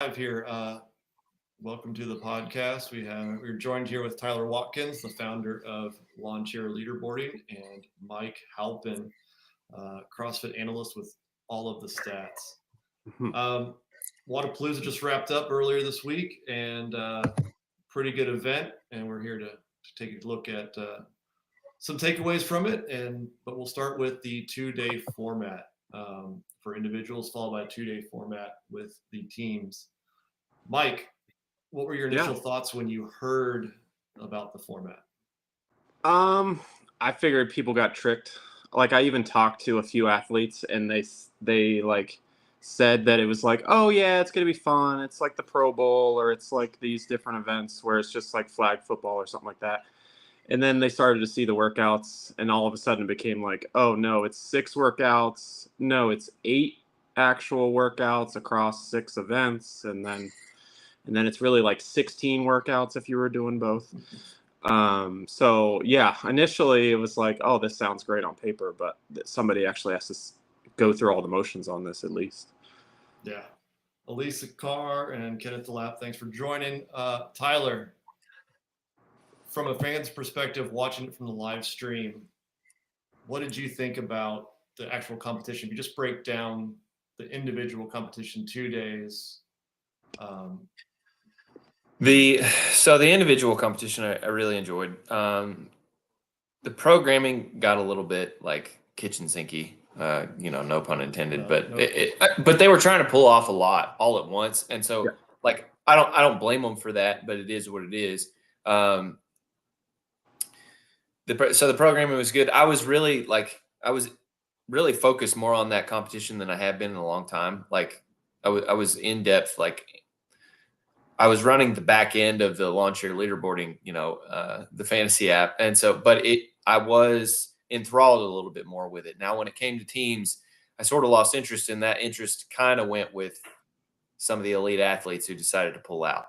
Live here. Welcome to the podcast. We're joined here with Tyler Watkins, the founder of Lawn Chair Leaderboarding, and Mike Halpin, CrossFit analyst with all of the stats. Wodapalooza just wrapped up earlier this week, and pretty good event. And we're here to take a look at some takeaways from it. But we'll start with the 2-day format for individuals, followed by a 2-day format with the teams. Mike, what were your initial thoughts when you heard about the format? I figured people got tricked. Like, I even talked to a few athletes, and they like said that it was like, oh yeah, it's gonna be fun. It's like the Pro Bowl, or it's like these different events where it's just like flag football or something like that. And then they started to see the workouts, and all of a sudden it became like, oh no, it's 6 workouts. No, it's 8 actual workouts across 6 events, and then it's really like 16 workouts if you were doing both. So yeah, initially it was like, oh, this sounds great on paper, but somebody actually has to go through all the motions on this at least. Yeah. Elisa Carr and Kenneth DeLapp, thanks for joining. Tyler, from a fan's perspective, watching it from the live stream, what did you think about the actual competition? If you just break down the individual competition 2 days. The individual competition I really enjoyed. The programming got a little bit like kitchen sinky, no pun intended, but they were trying to pull off a lot all at once, and so like I don't blame them for that, but it is what it is. The programming was good. I was really focused more on that competition than I have been in a long time. Like I was in depth, like I was running the back end of the Lawn Chair Leaderboarding, the fantasy app. And so, I was enthralled a little bit more with it. Now, when it came to teams, I sort of lost interest, and that interest kind of went with some of the elite athletes who decided to pull out,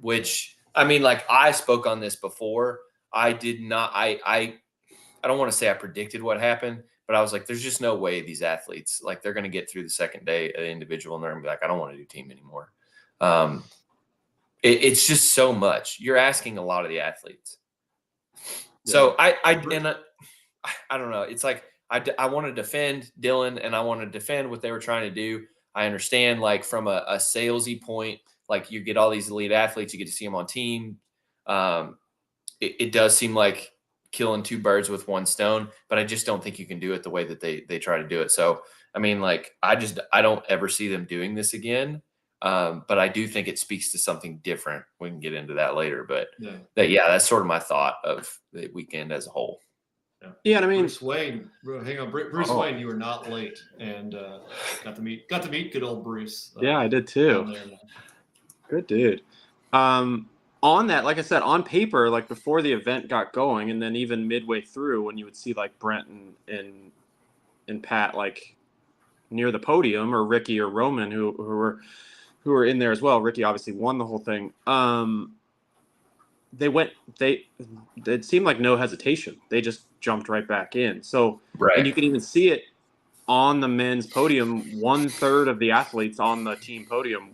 which, I mean, like I spoke on this before. I did not, I don't want to say I predicted what happened, but I was like, there's just no way these athletes, like they're going to get through the second day individual and they're going to be like, I don't want to do team anymore. It's just so much. You're asking a lot of the athletes. Yeah. So I don't know. It's like I want to defend Dylan, and I want to defend what they were trying to do. I understand, like from a salesy point, like you get all these elite athletes, you get to see them on team. It does seem like killing 2 birds with 1 stone, but I just don't think you can do it the way that they try to do it. So I mean, like I don't ever see them doing this again. But I do think it speaks to something different. We can get into that later, but that's sort of my thought of the weekend as a whole. Yeah, I mean, Bruce Wayne, Wayne, you were not late, and got to meet good old Bruce. Yeah, I did too. Good dude. On that, like I said, on paper, like before the event got going, and then even midway through, when you would see like Brent and Pat like near the podium, or Ricky or Roman, who were in there as well. Ricky obviously won the whole thing. It seemed like no hesitation. They just jumped right back in. So, and you can even see it on the men's podium. 1/3 of the athletes on the team podium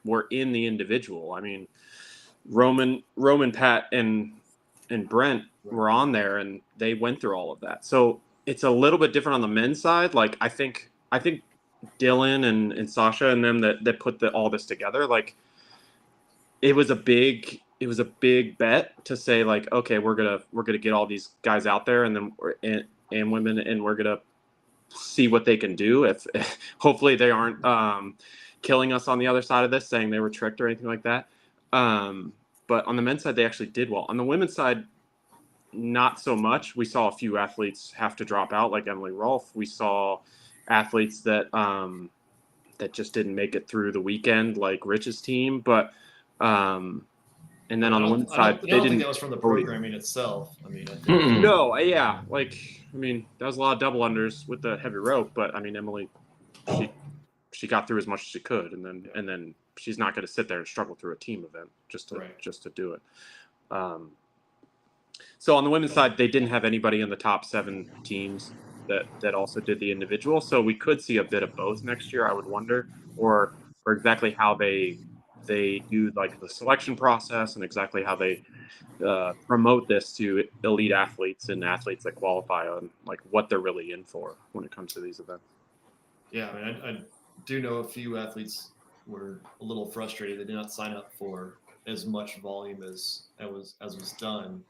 were in the individual. I mean, Roman, Pat, and Brent were on there, and they went through all of that. So it's a little bit different on the men's side. Like I think Dylan and Sasha and them that put all this together, like it was a big bet to say like, okay, we're gonna get all these guys out there and women, and we're gonna see what they can do. If hopefully they aren't killing us on the other side of this, saying they were tricked or anything like that. But on the men's side, they actually did well. On the women's side, not so much. We saw a few athletes have to drop out, like Emily Rolfe. We saw athletes that just didn't make it through the weekend, like Rich's team. But and then on the women's side, they didn't think that was from the programming itself. I mean, no, yeah, like I mean, that was a lot of double unders with the heavy rope. But I mean, Emily, she got through as much as she could, and then she's not going to sit there and struggle through a team event just to do it. So on the women's side, they didn't have anybody in the top 7 teams that also did the individual. So we could see a bit of both next year, I would wonder, or for exactly how they do like the selection process and exactly how they promote this to elite athletes and athletes that qualify on like what they're really in for when it comes to these events. Yeah, I mean, I do know a few athletes were a little frustrated. They did not sign up for as much volume as was done.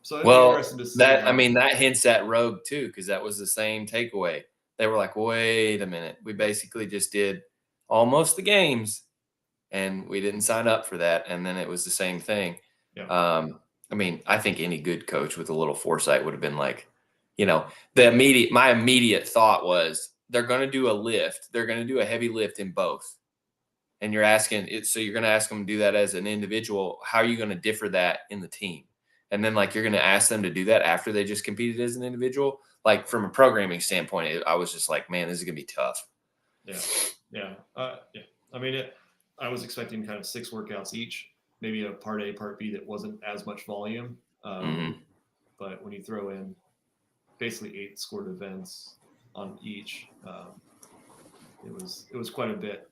So it'd be interesting to see. That hints at Rogue too, because that was the same takeaway. They were like, wait a minute, we basically just did almost the games and we didn't sign up for that. And then it was the same thing. Yeah. I mean, I think any good coach with a little foresight would have been like, my immediate thought was they're going to do a lift. They're going to do a heavy lift in both. And you're asking it. So you're going to ask them to do that as an individual. How are you going to differ that in the team? And then like, you're going to ask them to do that after they just competed as an individual. Like from a programming standpoint, I was just like, man, this is going to be tough. Yeah. Yeah. Yeah. I mean, I was expecting kind of 6 workouts each, maybe a part A, part B that wasn't as much volume. But when you throw in basically 8 scored events on each, it was quite a bit.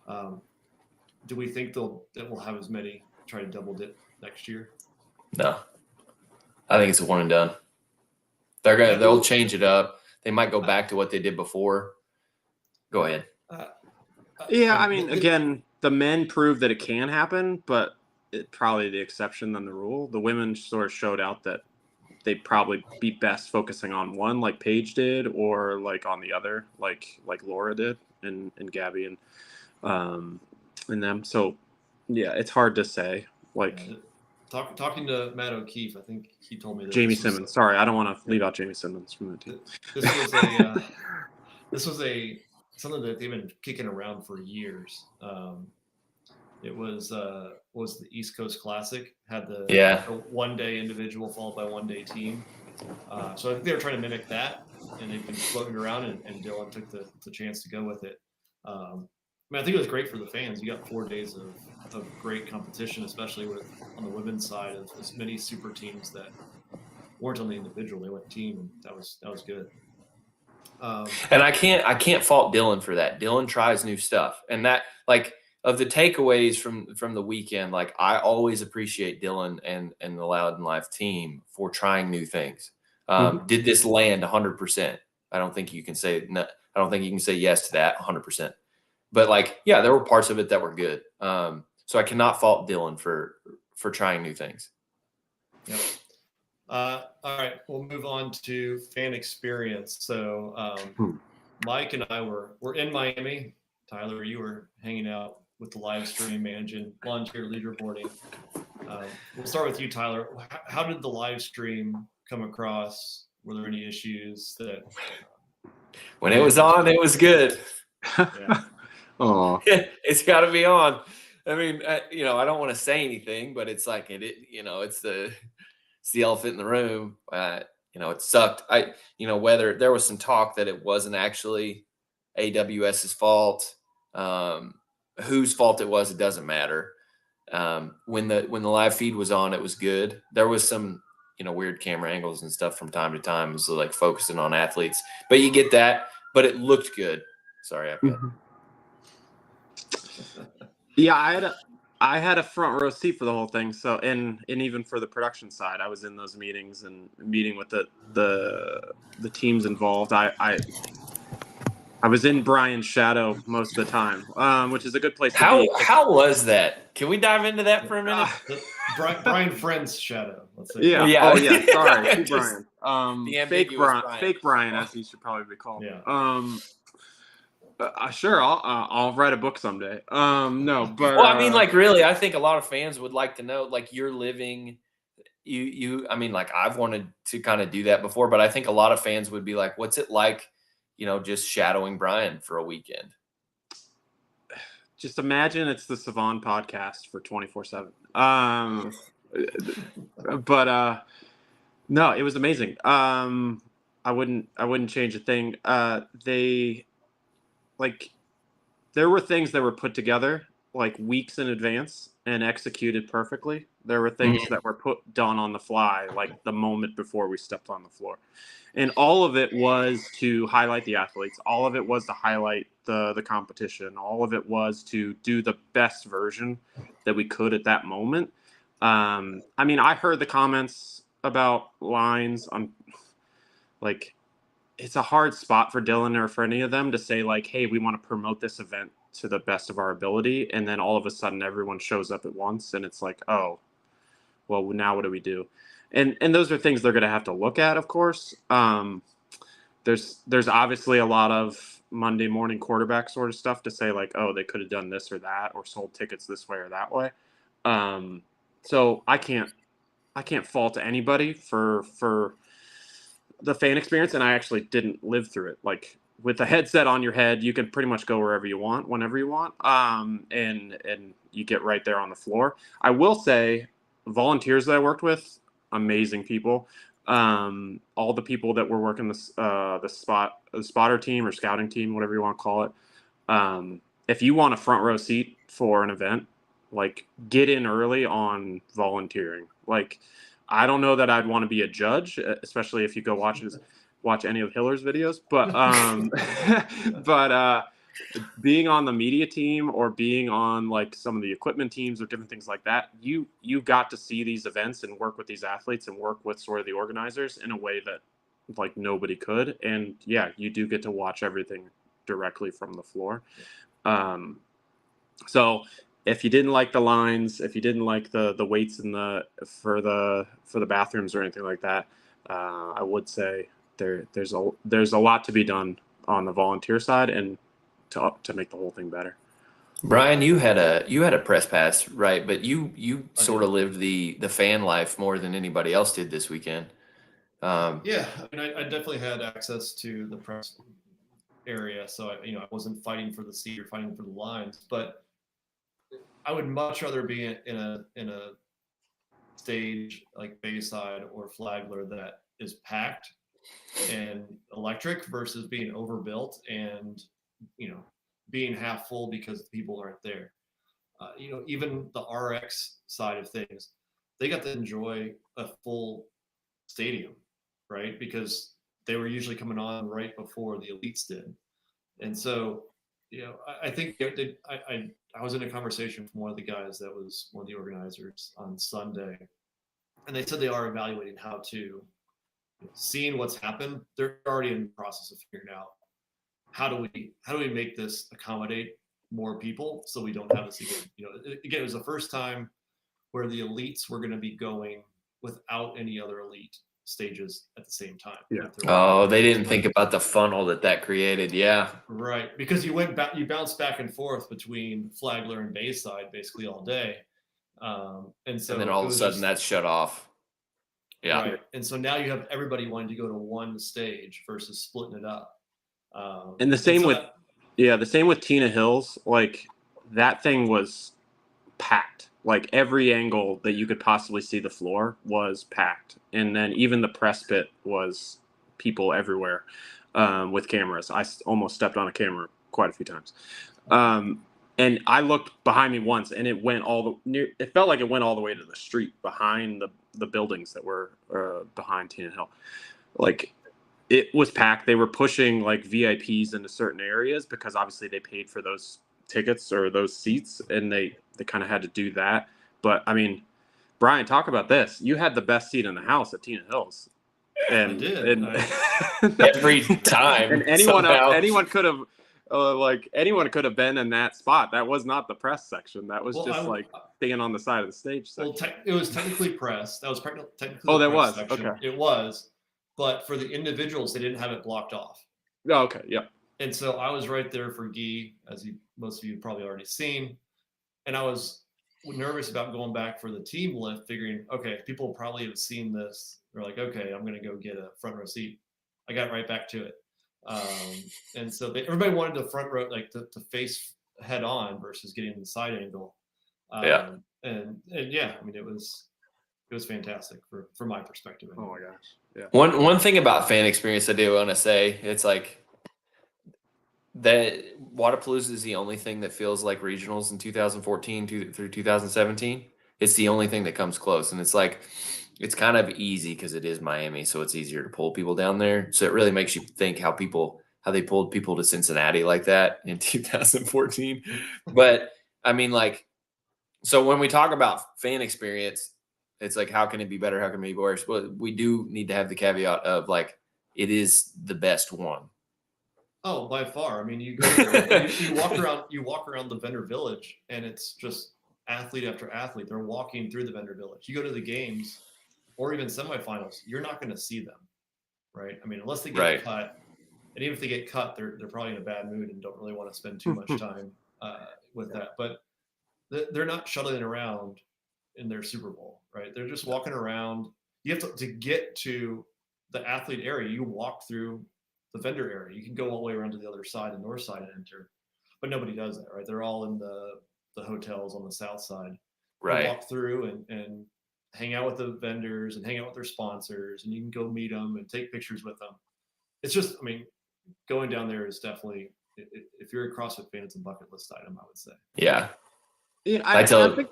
Do we think that we'll have as many try to double dip next year? No, I think it's a one and done. They'll change it up. They might go back to what they did before. Go ahead. I mean, again, the men proved that it can happen, but it's probably the exception than the rule. The women sort of showed out that they'd probably be best focusing on one, like Paige did, or like on the other, like Laura did, and Gabby and them. So yeah, it's hard to say. Like talking to Matt O'Keefe, I think he told me that Jamie Simmons. Sorry, I don't want to leave out Jamie Simmons from the team. This was something that they've been kicking around for years. It was the East Coast Classic, had the one-day individual followed by one-day team. So I think they were trying to mimic that, and they've been floating around, and Dylan took the chance to go with it. I mean, I think it was great for the fans. You got 4 days of great competition, especially on the women's side of as many super teams that weren't on the individual. They went team, and that was good. And I can't fault Dylan for that. Dylan tries new stuff, and that like of the takeaways from the weekend, like I always appreciate Dylan and the Loud and Life team for trying new things. Did this land 100%? I don't think you can say no. I don't think you can say yes to that 100%. But like, yeah, there were parts of it that were good. So I cannot fault Dylan for trying new things. Yep. All right, we'll move on to fan experience. So Mike and I were in Miami. Tyler, you were hanging out with the live stream, managing volunteer leaderboarding. We'll start with you, Tyler. How did the live stream come across? Were there any issues that? When it was on, it was good. Yeah. Oh, It's got to be on. I mean, I don't want to say anything, but it's like it's the elephant in the room. It sucked. Whether there was some talk that it wasn't actually AWS's fault, whose fault it was, it doesn't matter. When the live feed was on, it was good. There was some weird camera angles and stuff from time to time, so like focusing on athletes, but you get that. But it looked good. Sorry, I've got. Yeah, I had a front row seat for the whole thing. So and even for the production side, I was in those meetings and meeting with the teams involved. I was in Brian's shadow most of the time, which is a good place to be. How was that? Can we dive into that for a minute? Brian Friend's shadow. Let's say. Yeah. Yeah. Oh yeah. Sorry, Brian. Fake Brian. Fake Brian, as he should probably be called. Yeah. Sure, I'll write a book someday. No, but well, I mean, like, really, I think a lot of fans would like to know, like, you're living. I mean, like, I've wanted to kind of do that before, but I think a lot of fans would be like, "What's it like, just shadowing Brian for a weekend?" Just imagine it's the Savon podcast for 24/7. But no, it was amazing. I wouldn't change a thing. There were things that were put together like weeks in advance and executed perfectly. There were things that were done on the fly, like the moment before we stepped on the floor. And all of it was to highlight the athletes. All of it was to highlight the competition. All of it was to do the best version that we could at that moment. I mean, I heard the comments about lines. I'm like, it's a hard spot for Dylan or for any of them to say like, hey, we want to promote this event to the best of our ability. And then all of a sudden everyone shows up at once and it's like, oh, well, now what do we do? And those are things they're going to have to look at, of course. There's obviously a lot of Monday morning quarterback sort of stuff to say like, oh, they could have done this or that, or sold tickets this way or that way. So I can't fault anybody for the fan experience, and I actually didn't live through it. Like with the headset on your head, you can pretty much go wherever you want, whenever you want, and you get right there on the floor. I will say, volunteers that I worked with, amazing people. All the people that were working the spotter team or scouting team, whatever you want to call it. If you want a front row seat for an event, like get in early on volunteering. Like, I don't know that I'd want to be a judge, especially if you go watch any of Hiller's videos. But being on the media team or being on like some of the equipment teams or different things like that, you got to see these events and work with these athletes and work with sort of the organizers in a way that like nobody could. And yeah, you do get to watch everything directly from the floor. So if you didn't like the lines, if you didn't like the weights for the bathrooms or anything like that, I would say there's a lot to be done on the volunteer side and to make the whole thing better. Brian, you had a press pass, right? But you sort of lived the fan life more than anybody else did this weekend. Yeah, I mean, I definitely had access to the press area, so I wasn't fighting for the seat or fighting for the lines, but I would much rather be in a stage like Bayside or Flagler that is packed and electric versus being overbuilt and being half full because people aren't there. Even the RX side of things, they got to enjoy a full stadium, right? Because they were usually coming on right before the elites did. And so, I think I was in a conversation with one of the guys that was one of the organizers on Sunday, and they said they are evaluating how to, seeing what's happened, they're already in the process of figuring out how do we make this accommodate more people so we don't have this again. Again, it was the first time where the elites were going to be going without any other elite stages at the same time. Yeah. Oh, they didn't think about the funnel that created. Yeah. Right. Because you bounced back and forth between Flagler and Bayside basically all day. And then all of a sudden that's shut off. Yeah. Right. And so now you have everybody wanting to go to one stage versus splitting it up. And the same with Tina Hills. Like that thing was packed. Like every angle that you could possibly see the floor was packed. And then even the press pit was people everywhere with cameras. I almost stepped on a camera quite a few times. And I looked behind me once and it felt like it went all the way to the street behind the buildings that were behind Tina Hill. Like it was packed. They were pushing like VIPs into certain areas because obviously they paid for those tickets or those seats and they kind of had to do that. But I mean, Brian, talk about this. You had the best seat in the house at Tina Hills. And, I did. Every time. And anyone could have been in that spot. That was not the press section. That was being on the side of the stage section. Well, it was technically press. That was technically that was section. Okay. It was, but for the individuals, they didn't have it blocked off. Oh, okay. Yeah. And so I was right there for Guy, as most of you have probably already seen. And I was nervous about going back for the team lift, figuring, okay, people probably have seen this. They're like, okay, I'm going to go get a front row seat. I got right back to it. And so everybody wanted the front row, like to face head on versus getting the side angle. And yeah, I mean, it was fantastic for my perspective. Oh my gosh. Yeah. One thing about fan experience I do want to say, it's like that Wodapalooza is the only thing that feels like regionals in 2014 through 2017. It's the only thing that comes close. And it's like, it's kind of easy because it is Miami. So it's easier to pull people down there. So it really makes you think how they pulled people to Cincinnati like that in 2014. But I mean, like, so when we talk about fan experience, it's like, how can it be better? How can it be worse? Well, we do need to have the caveat of like, it is the best one. Oh, by far. I mean, you go there, you walk around the vendor village, and it's just athlete after athlete. They're walking through the vendor village. You go to the games or even semifinals, you're not going to see them, right? I mean, unless they get cut, and even if they get cut, they're probably in a bad mood and don't really want to spend too much time with that. But they're not shuttling around in their Super Bowl, right? They're just walking around. You have to get to the athlete area. You walk through the vendor area. You can go all the way around to the other side, the north side, and enter. But nobody does that, right? They're all in the hotels on the south side. Right. You walk through and hang out with the vendors and hang out with their sponsors, and you can go meet them and take pictures with them. It's just, I mean, going down there is definitely, if you're a CrossFit fan, it's a bucket list item, I would say. Yeah. I think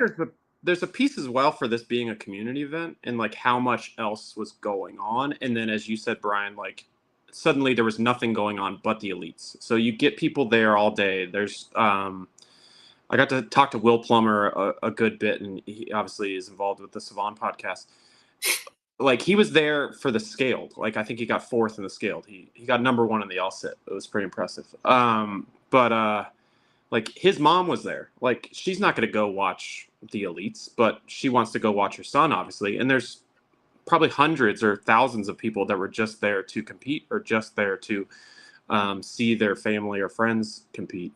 there's a piece as well for this being a community event and like how much else was going on. And then, as you said, Brian, like, suddenly there was nothing going on but the elites. So you get people there all day. There's I got to talk to Will Plummer a good bit, and he obviously is involved with the Savon podcast. Like, he was there for the scaled. Like, I think he got 4th in the scaled. He got number 1 in the L-sit. It was pretty impressive. But like, his mom was there. Like, she's not going to go watch the elites, but she wants to go watch her son, obviously. And there's probably hundreds or thousands of people that were just there to compete or just there to see their family or friends compete.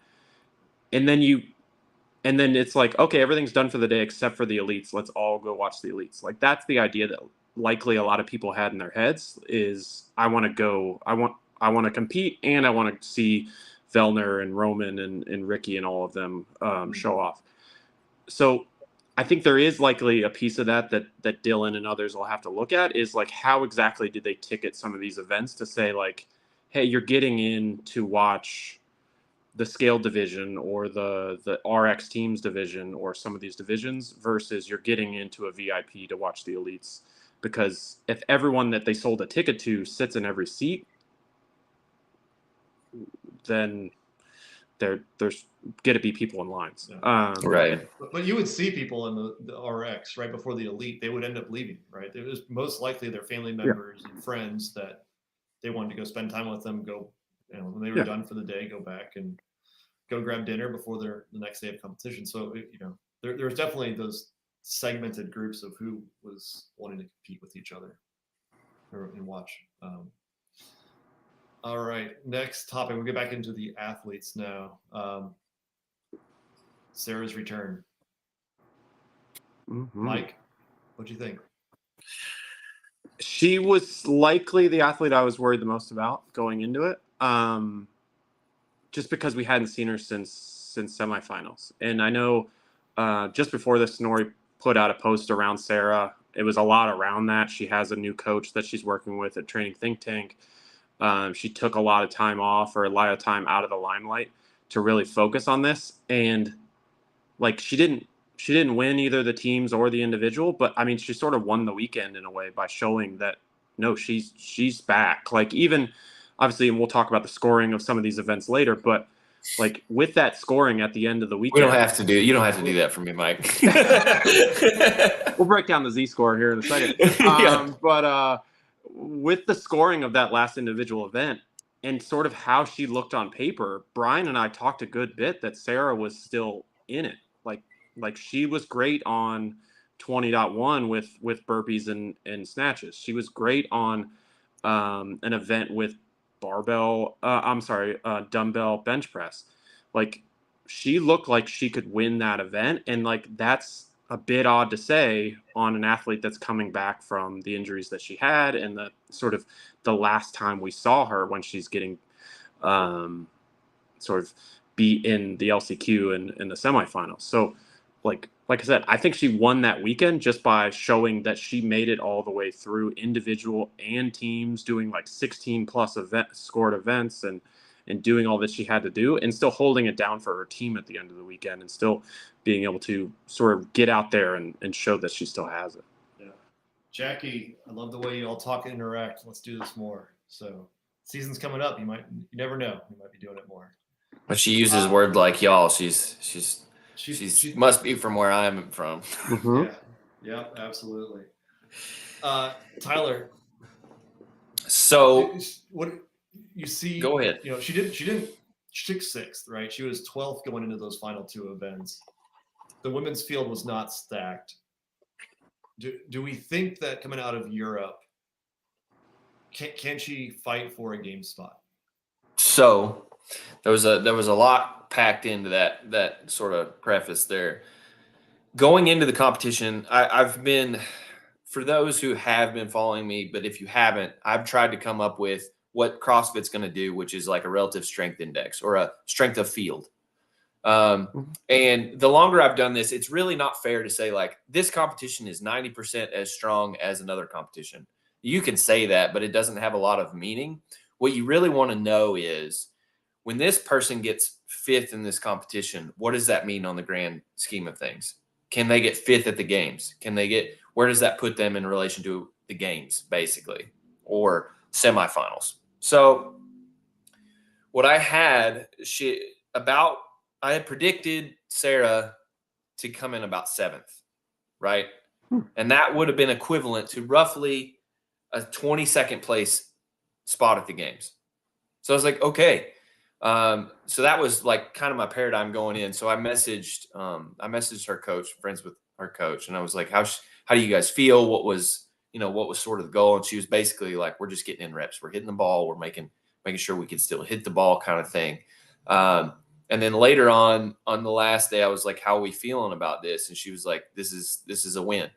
And then it's like, okay, everything's done for the day except for the elites. Let's all go watch the elites. Like, that's the idea that likely a lot of people had in their heads is, I want to go, I want to compete, and I want to see Vellner and Roman and Ricky and all of them show off. So I think there is likely a piece of that Dylan and others will have to look at, is like, how exactly did they ticket some of these events to say, like, hey, you're getting in to watch the scale division or the RX teams division or some of these divisions versus you're getting into a VIP to watch the elites. Because if everyone that they sold a ticket to sits in every seat, then there's going to be people in lines. Right. But you would see people in the RX right before the elite. They would end up leaving, right? It was most likely their family members and friends that they wanted to go spend time with them, go, when they were done for the day, go back and go grab dinner before the next day of competition. So, there's definitely those segmented groups of who was wanting to compete with each other and watch. All right, next topic. We'll get back into the athletes now. Sarah's return. Mm-hmm. Mike, what do you think? She was likely the athlete I was worried the most about going into it, just because we hadn't seen her since semifinals. And I know just before this, Snorri put out a post around Sarah. It was a lot around that. She has a new coach that she's working with at Training Think Tank. She took a lot of time off, or a lot of time out of the limelight, to really focus on this. And like, she didn't win either the teams or the individual, but I mean, she sort of won the weekend in a way by showing that, no, she's back. Like, even obviously, and we'll talk about the scoring of some of these events later, but like, with that scoring at the end of the weekend, you don't have to do that for me, Mike. We'll break down the Z score here in a second. But with the scoring of that last individual event and sort of how she looked on paper, Brian and I talked a good bit that Sarah was still in it. Like she was great on 20.1 with burpees and snatches. She was great on an event with dumbbell bench press. Like, she looked like she could win that event. And like, that's a bit odd to say on an athlete that's coming back from the injuries that she had and the sort of the last time we saw her when she's getting sort of beat in the LCQ and in the semifinals. So like I said, I think she won that weekend just by showing that she made it all the way through, individual and teams, doing like 16 plus scored events and and doing all that she had to do and still holding it down for her team at the end of the weekend and still being able to sort of get out there and show that she still has it. Yeah. Jackie, I love the way you all talk and interact. Let's do this more. So season's coming up. You never know. You might be doing it more. But she uses words like y'all. She's must be from where I'm from. Mm-hmm. Yeah, absolutely. Tyler. So what you see? Go ahead. You know, she took 6th, right? She was 12th going into those final 2 events. The women's field was not stacked. Do we think that coming out of Europe, can she fight for a game spot? So there was a lot packed into that sort of preface there. Going into the competition, I've been, for those who have been following me, but if you haven't, I've tried to come up with what CrossFit's going to do, which is like a relative strength index or a strength of field. And the longer I've done this, it's really not fair to say like this competition is 90% as strong as another competition. You can say that, but it doesn't have a lot of meaning. What you really want to know is when this person gets 5th in this competition, what does that mean on the grand scheme of things? Can they get 5th at the games? Where does that put them in relation to the games, basically, or semifinals? So what I had, I had predicted Sarah to come in about 7th, right? And that would have been equivalent to roughly a 22nd place spot at the games. So I was like, okay. So that was like kind of my paradigm going in. So I messaged her coach, friends with her coach, and I was like, how do you guys feel? What was sort of the goal? And she was basically like, we're just getting in reps. We're hitting the ball. We're making sure we can still hit the ball kind of thing. And then later on the last day, I was like, how are we feeling about this? And she was like, this is a win,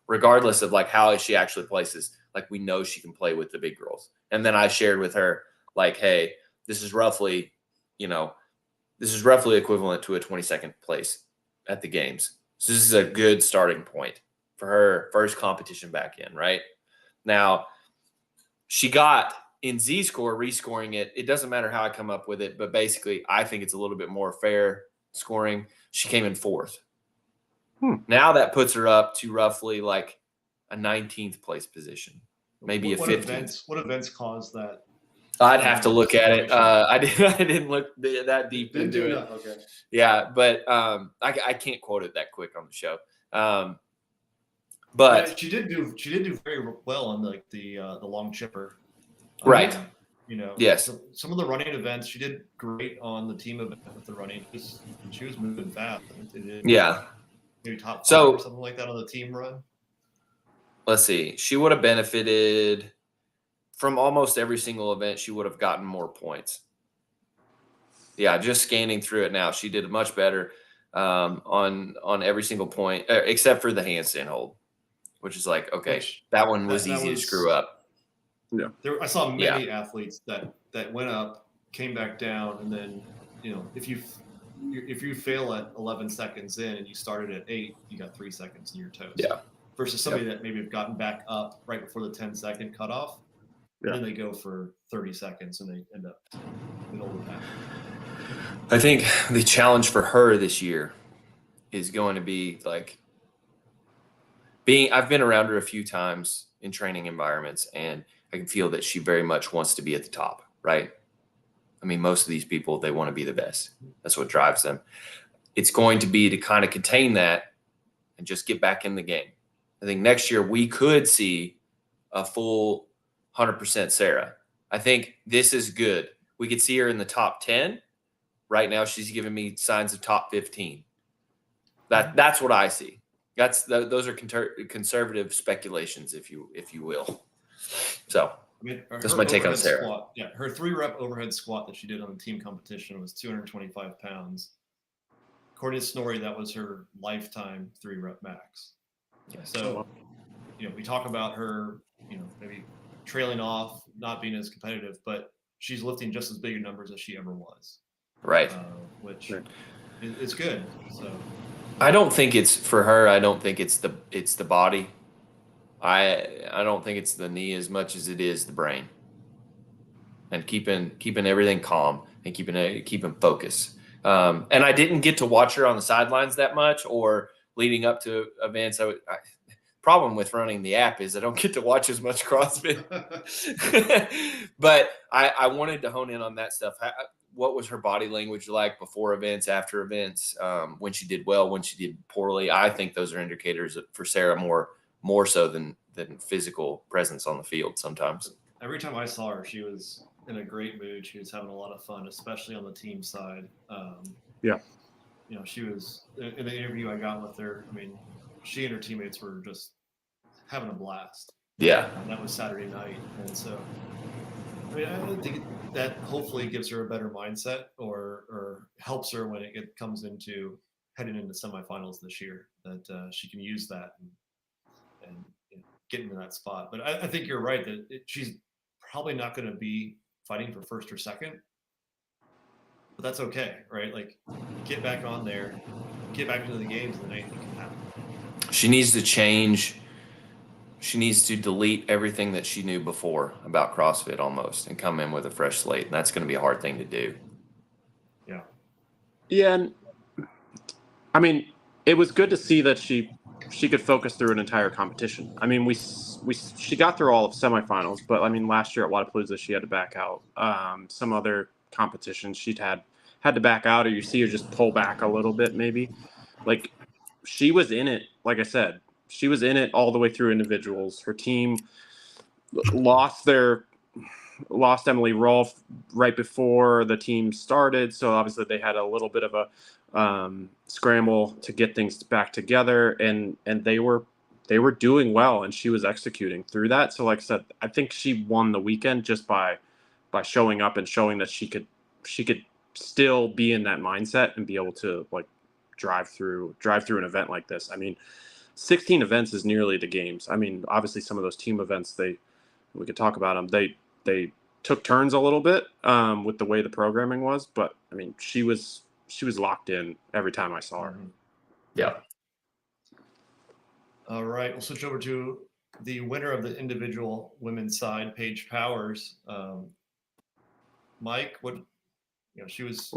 regardless of like how she actually places, like we know she can play with the big girls. And then I shared with her like, hey, this is roughly equivalent to a 22nd place at the games. So this is a good starting point for her first competition back in, right? Now, she got in Z-score, rescoring it. It doesn't matter how I come up with it, but basically I think it's a little bit more fair scoring. She came in 4th. Now that puts her up to roughly like a 19th place position, maybe a 15th. What events caused that? I'd have to look at it. I didn't look that deep into it. Okay. Yeah, but I can't quote it that quick on the show. But yeah, she did do very well on the long chipper. Right. Yes. So some of the running events, she did great on the team event with the running. She was moving fast. Yeah. Maybe top 5 or something like that on the team run. Let's see. She would have benefited from almost every single event. She would have gotten more points. Yeah, just scanning through it now, she did much better on every single point, except for the handstand hold, which is like, okay, that one was easy to screw up. Yeah, I saw many athletes that went up, came back down, and then if you fail at 11 seconds in and you started at 8, you got 3 seconds in your toes. Yeah. Versus somebody that maybe have gotten back up right before the 10-second cutoff, and then they go for 30 seconds and they end up middle of the pack. I think the challenge for her this year is going to be like I've been around her a few times in training environments, and I can feel that she very much wants to be at the top, right? I mean, most of these people, they want to be the best. That's what drives them. It's going to be to kind of contain that and just get back in the game. I think next year we could see a full 100% Sarah. I think this is good. We could see her in the top 10. Right now, she's giving me signs of top 15. That's what I see. Those are conservative speculations, if you will. So that's my take on Sarah. Squat, her 3-rep overhead squat that she did on the team competition was 225 pounds. According to Snorri, that was her lifetime 3-rep max. Yeah. So, we talk about her, maybe trailing off, not being as competitive, but she's lifting just as big a numbers as she ever was. Right. Which is good. So I don't think it's for her. I don't think it's the body. I don't think it's the knee as much as it is the brain. and keeping everything calm and keeping focus. And I didn't get to watch her on the sidelines that much or leading up to events. Problem with running the app is I don't get to watch as much CrossFit. But I wanted to hone in on that stuff. What was her body language like before events, after events, when she did well, when she did poorly? I think those are indicators for Sarah more so than physical presence on the field sometimes. Every time I saw her, she was in a great mood. She was having a lot of fun, especially on the team side. She was in the interview I got with her. I mean, she and her teammates were just having a blast. Yeah. And that was Saturday night. And so, I mean, I think that hopefully gives her a better mindset or helps her when it comes into heading into semifinals this year, that she can use that and get into that spot. But I think you're right that she's probably not going to be fighting for first or second, but that's okay, right? Like, get back on there, get back into the games, and then anything can happen. She needs to change. She needs to delete everything that she knew before about CrossFit almost and come in with a fresh slate. And that's going to be a hard thing to do. Yeah. Yeah. And I mean, it was good to see that she could focus through an entire competition. I mean, she got through all of semifinals, but I mean, last year at Wodapalooza, she had to back out. Some other competitions she'd had to back out, or you see her just pull back a little bit, maybe. Like, she was in it. Like I said, she was in it all the way through individuals. Her team lost Emily Rolfe right before the team started, so obviously they had a little bit of a scramble to get things back together, and they were doing well, and she was executing through that. So like I said, I think she won the weekend just by showing up and showing that she could still be in that mindset and be able to like drive through an event like this. I mean, 16 events is nearly the games. I mean, obviously some of those team events, we could talk about them. They took turns a little bit with the way the programming was, but I mean, she was locked in every time I saw her. Yeah. All right, we'll switch over to the winner of the individual women's side, Paige Powers. Mike, she was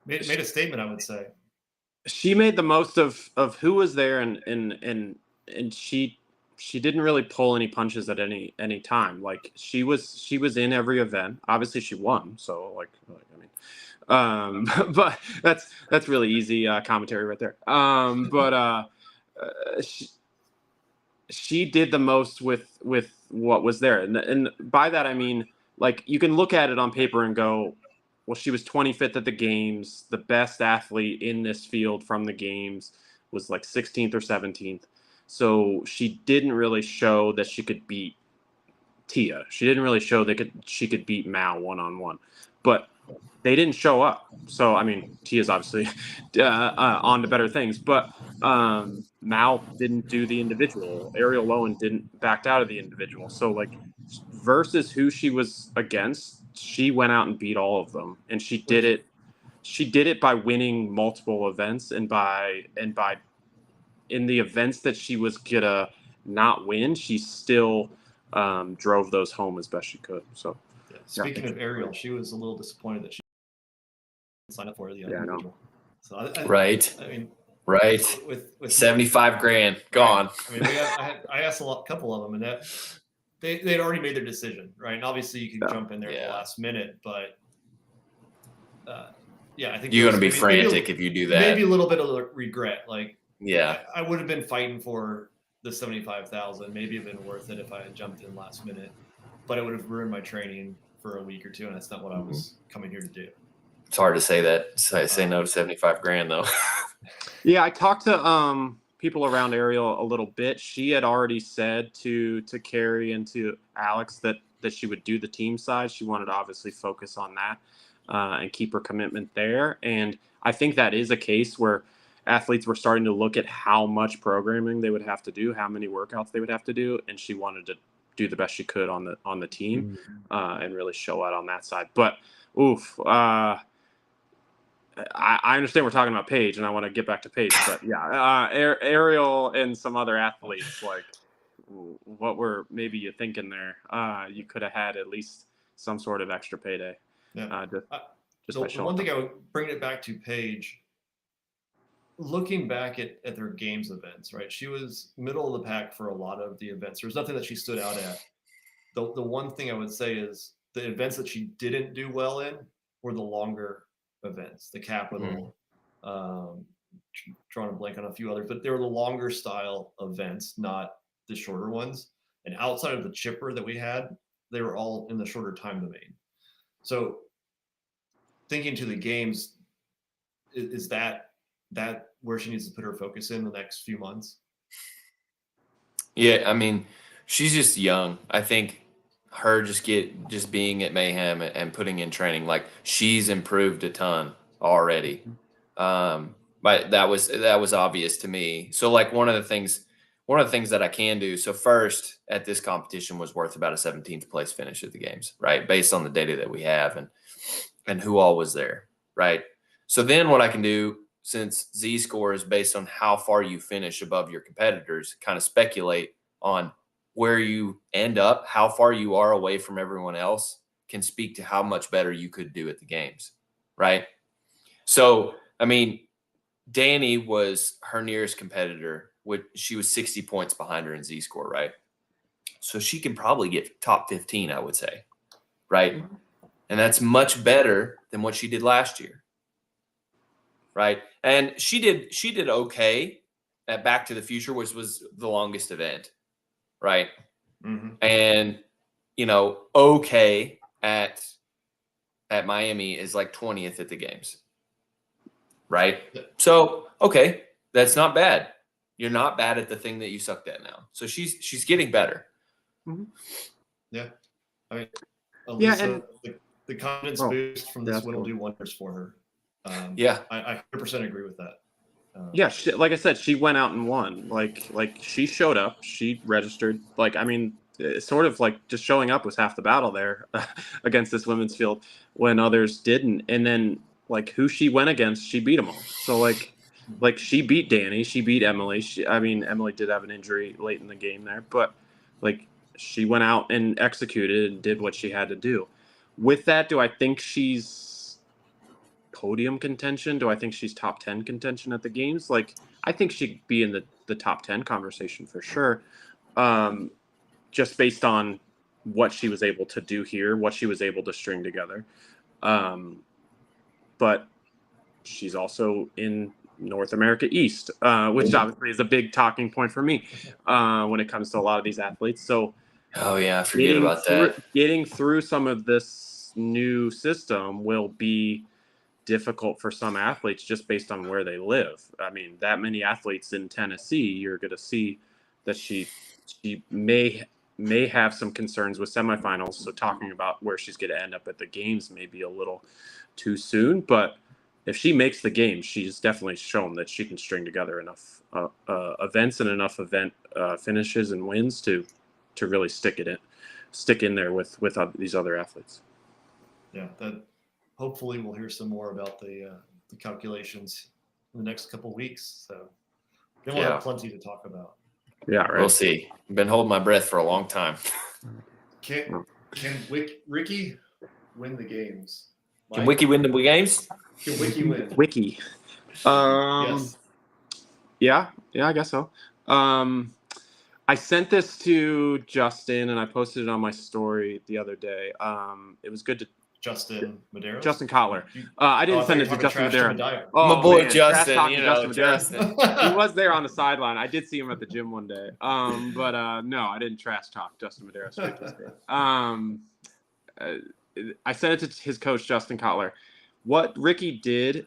made a statement, I would say. She made the most of who was there, and she didn't really pull any punches at any time. Like, she was in every event. Obviously she won, so like I mean, but that's really easy commentary right there. But she did the most with what was there, and by that I mean, like, you can look at it on paper and go, well, she was 25th at the games. The best athlete in this field from the games was like 16th or 17th. So she didn't really show that she could beat Tia. She didn't really show she could beat Mao one-on-one. But they didn't show up. So, I mean, Tia's obviously on to better things. But Mao didn't do the individual. Ariel Lowen didn't backed out of the individual. So, like, versus who she was against, she went out and beat all of them, and she did it by winning multiple events, and by in the events that she was gonna not win, she still drove those home as best she could. So speaking of Ariel, she was a little disappointed that she didn't sign up for the individual. So right. I mean, right. With $75,000 gone. Right. I mean, I asked a couple of them, and that they'd already made their decision, right? And obviously you can jump in there at the last minute, but I think you're going to be frantic if you do that. Maybe a little bit of regret. Like, yeah, I would have been fighting for the 75,000. Maybe it'd been worth it if I had jumped in last minute, but it would have ruined my training for a week or two, and that's not what I was coming here to do. It's hard to say that. Say no to $75,000 though. Yeah, I talked to people around Ariel a little bit. She had already said to Carrie and to Alex that she would do the team side. She wanted to obviously focus on that and keep her commitment there. And I think that is a case where athletes were starting to look at how much programming they would have to do, how many workouts they would have to do, and she wanted to do the best she could on the team and really show out on that side. But I understand we're talking about Paige, and I want to get back to Paige, but Ariel and some other athletes, like, what were maybe you thinking there? You could have had at least some sort of extra payday. Yeah. Just So by the showing one up. thing I would bring it back to Paige, looking back at their games events, right? She was middle of the pack for a lot of the events. There's nothing that she stood out at. The one thing I would say is the events that she didn't do well in were the longer events, the capital, trying to blank on a few others, but they were the longer style events, not the shorter ones. And outside of the chipper that we had, they were all in the shorter time domain. So thinking to the games, is that where she needs to put her focus in the next few months? Yeah, I mean, she's just young. I think her just being at Mayhem and putting in training, like she's improved a ton already. But that was obvious to me. So like one of the things that I can do. So first at this competition was worth about a 17th place finish at the games, right? Based on the data that we have and who all was there, right? So then what I can do, since Z-score is based on how far you finish above your competitors, kind of speculate on where you end up, how far you are away from everyone else can speak to how much better you could do at the games, right? So, I mean, Danny was her nearest competitor. She was 60 points behind her in Z-score, right? So she can probably get top 15, I would say, right? And that's much better than what she did last year, right? And she did okay at Back to the Future, which was the longest event, right? Mm-hmm. And okay at Miami is like 20th at the games, right? So okay, that's not bad. You're not bad at the thing that you sucked at now. So she's getting better. Mm-hmm. Yeah, I mean, Yeah, Alyssa, and the confidence boost from this win will cool. do wonders for her. I 100% agree with that. Yeah, like I said, she went out and won. Like she showed up, she registered. Like, I mean, it's sort of like just showing up was half the battle there against this women's field when others didn't. And then like who she went against, she beat them all. So like she beat Danny, she beat Emily. Emily did have an injury late in the game there, but like she went out and executed and did what she had to do. With that, do I think she's podium contention? Do I think she's top 10 contention at the games? Like, I think she'd be in the top 10 conversation for sure. Just based on what she was able to do here, what she was able to string together. But she's also in North America East, which obviously is a big talking point for me when it comes to a lot of these athletes. So, oh yeah, I forget about that. Getting through some of this new system will be difficult for some athletes just based on where they live. I mean, that many athletes in Tennessee, you're going to see that she may have some concerns with semifinals. So talking about where she's going to end up at the games may be a little too soon, but if she makes the game, she's definitely shown that she can string together enough events and enough event finishes and wins to really stick in there with these other athletes. Yeah, that hopefully we'll hear some more about the calculations in the next couple of weeks. So then we'll have plenty to talk about. Yeah, right. We'll see. I've been holding my breath for a long time. Can Ricky win the games? Can Wiki win the games? Can Wiki win? Wiki. Yes. Yeah, I guess so. I sent this to Justin and I posted it on my story the other day. It was good to Justin Medeiros? Justin Kotler. I didn't send it to Justin Medeiros. Oh, my boy man. Justin, Justin. He was there on the sideline. I did see him at the gym one day. But no, I didn't trash talk Justin Medeiros. I sent it to his coach, Justin Kotler. What Ricky did,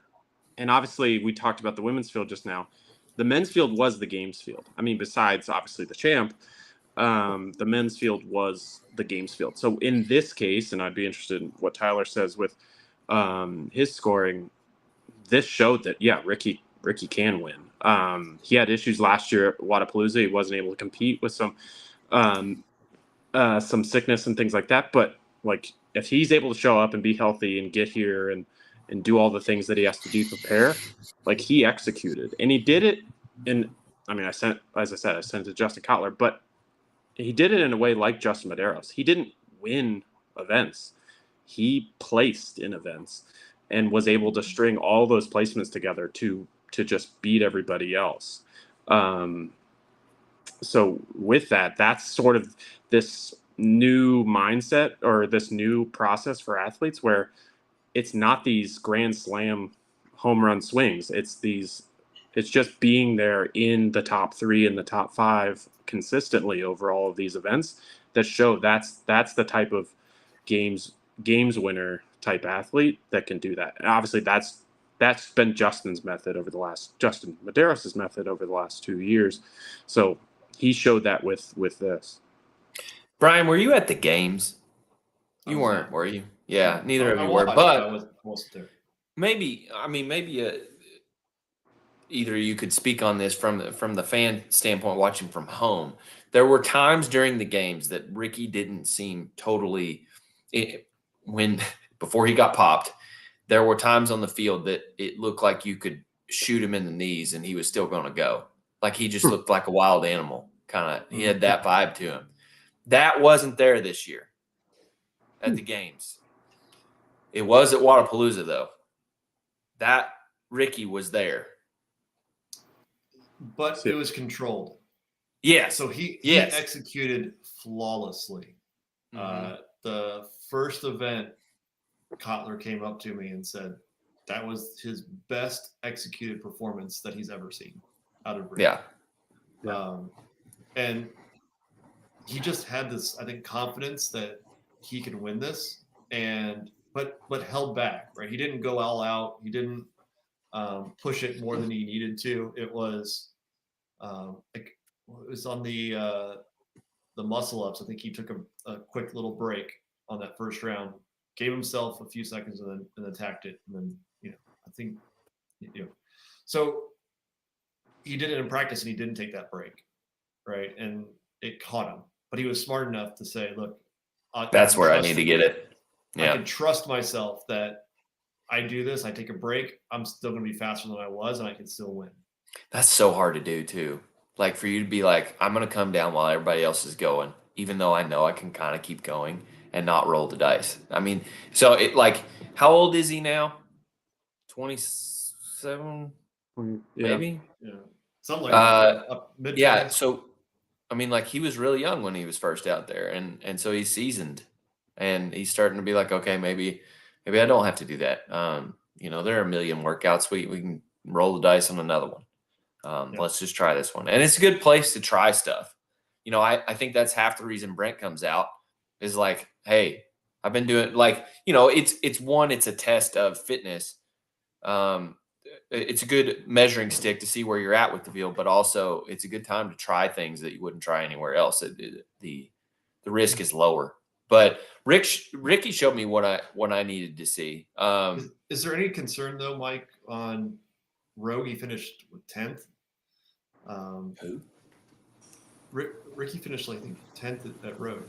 and obviously we talked about the women's field just now, the men's field was the games field. I mean, besides obviously the champ, the men's field was the games field. So in this case, and I'd be interested in what Tyler says with his scoring, this showed that, yeah, Ricky can win. He had issues last year at Wodapalooza. He wasn't able to compete with some sickness and things like that. But like, if he's able to show up and be healthy and get here and do all the things that he has to do to prepare, like he executed and he did it. And I mean, I sent it to Justin Kotler, but he did it in a way like Justin Medeiros. He didn't win events. he placed in events and was able to string all those placements together to just beat everybody else. So with that, that's sort of this new mindset or this new process for athletes where it's not these grand slam home run swings. It's just being there in the top 3 and the top 5 consistently over all of these events that show that's the type of games winner type athlete that can do that. And obviously that's been Justin Medeiros' method over the last 2 years. So he showed that with this. Brian, were you at the games? You weren't, were you? Yeah, neither of you were. But I wasn't there. Maybe either you could speak on this from the fan standpoint, watching from home. There were times during the games that Ricky didn't seem totally before he got popped. There were times on the field that it looked like you could shoot him in the knees and he was still going to go. Like he just looked like a wild animal. Kind of, he had that vibe to him. That wasn't there this year at the games. It was at Wodapalooza though. That Ricky was there. But it was controlled. Yeah. So he executed flawlessly. The first event, Kotler came up to me and said that was his best executed performance that he's ever seen out of Ricky. Yeah. And he just had this, I think, confidence that he could win this, but held back, right? He didn't go all out. He didn't push it more than he needed to. It was it was on the muscle ups. I think he took a quick little break on that first round, gave himself a few seconds, and then attacked it. And then I think so he did it in practice, and he didn't take that break, right? And it caught him, but he was smart enough to say, "Look, that's where I need to get it. Yeah. I can trust myself that I do this. I take a break. I'm still going to be faster than I was, and I can still win." That's so hard to do too. Like for you to be like, I'm going to come down while everybody else is going, even though I know I can kind of keep going and not roll the dice. I mean, so it like, how old is he now? 27, maybe? Yeah. Something like that. Yeah. So, I mean, like he was really young when he was first out there. And so he's seasoned and he's starting to be like, okay, maybe I don't have to do that. There are a million workouts. We can roll the dice on another one. Let's just try this one. And it's a good place to try stuff. I think that's half the reason Brent comes out is like, hey, I've been doing it's a test of fitness. It's a good measuring stick to see where you're at with the field, but also it's a good time to try things that you wouldn't try anywhere else. The risk is lower. But Ricky showed me what I needed to see. Is there any concern though, Mike, on Rogue? He finished 10th. Who? Ricky finished, I think, 10th at Rogue.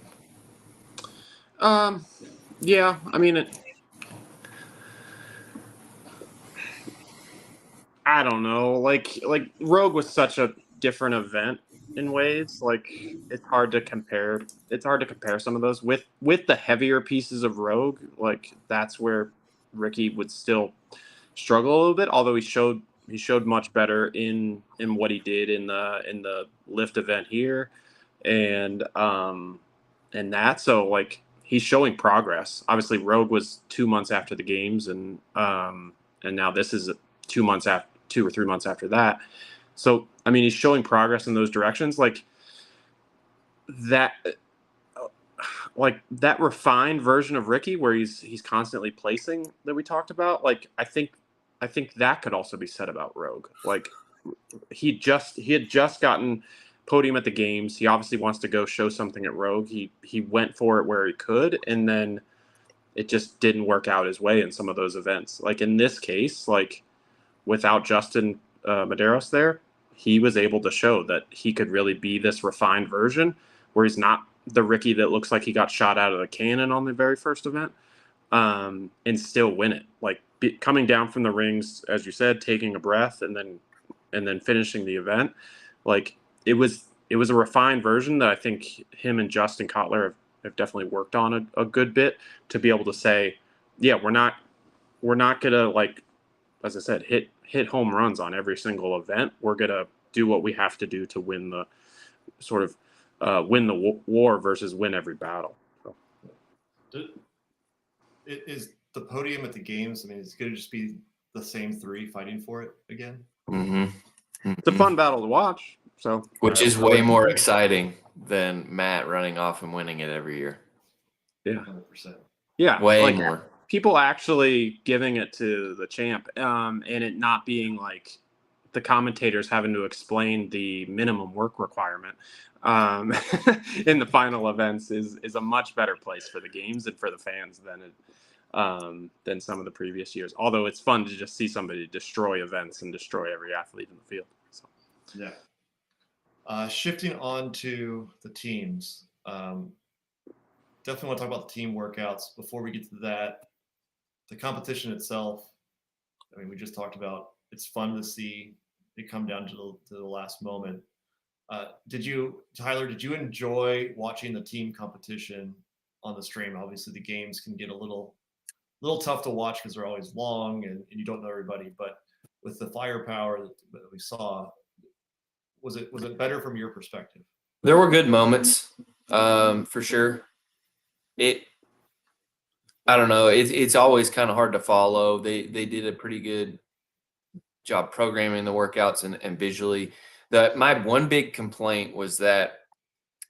Yeah. I mean, I don't know. Like Rogue was such a different event in ways. Like it's hard to compare. It's hard to compare some of those with the heavier pieces of Rogue. Like that's where Ricky would still struggle a little bit. Although he showed much better in what he did in the lift event here, and that. So like he's showing progress. Obviously, Rogue was 2 months after the games, and now this is 2 or 3 months after that. So I mean, he's showing progress in those directions. Like that refined version of Ricky, where he's constantly placing that we talked about. Like I think that could also be said about Rogue. Like he had just gotten podium at the games. He obviously wants to go show something at Rogue. He went for it where he could, and then it just didn't work out his way in some of those events. Like in this case, like without Justin Medeiros there, he was able to show that he could really be this refined version where he's not the Ricky that looks like he got shot out of the cannon on the very first event, and still win it. Like coming down from the rings, as you said, taking a breath and then finishing the event. Like it was a refined version that I think him and Justin Kotler have definitely worked on a good bit to be able to say, yeah, we're not gonna, like, as I said, hit home runs on every single event. We're gonna do what we have to do to win the sort of win the war versus win every battle. So. Is the podium at the games? I mean, it's going to just be the same three fighting for it again. It's a fun battle to watch. So, which is way more exciting than Matt running off and winning it every year. Yeah, 100%. Yeah, way more. People actually giving it to the champ, and it not being like the commentators having to explain the minimum work requirement in the final events is a much better place for the games and for the fans than some of the previous years. Although it's fun to just see somebody destroy events and destroy every athlete in the field. So. Yeah. Shifting on to the teams. Definitely want to talk about the team workouts. Before we get to that, the competition itself, I mean, we just talked about, it's fun to see it come down to the last moment. Tyler, did you enjoy watching the team competition on the stream? Obviously the games can get a little tough to watch because they're always long and you don't know everybody, but with the firepower that we saw, was it better from your perspective? There were good moments, for sure. I don't know. It's always kind of hard to follow. They did a pretty good job programming the workouts and visually. My one big complaint was that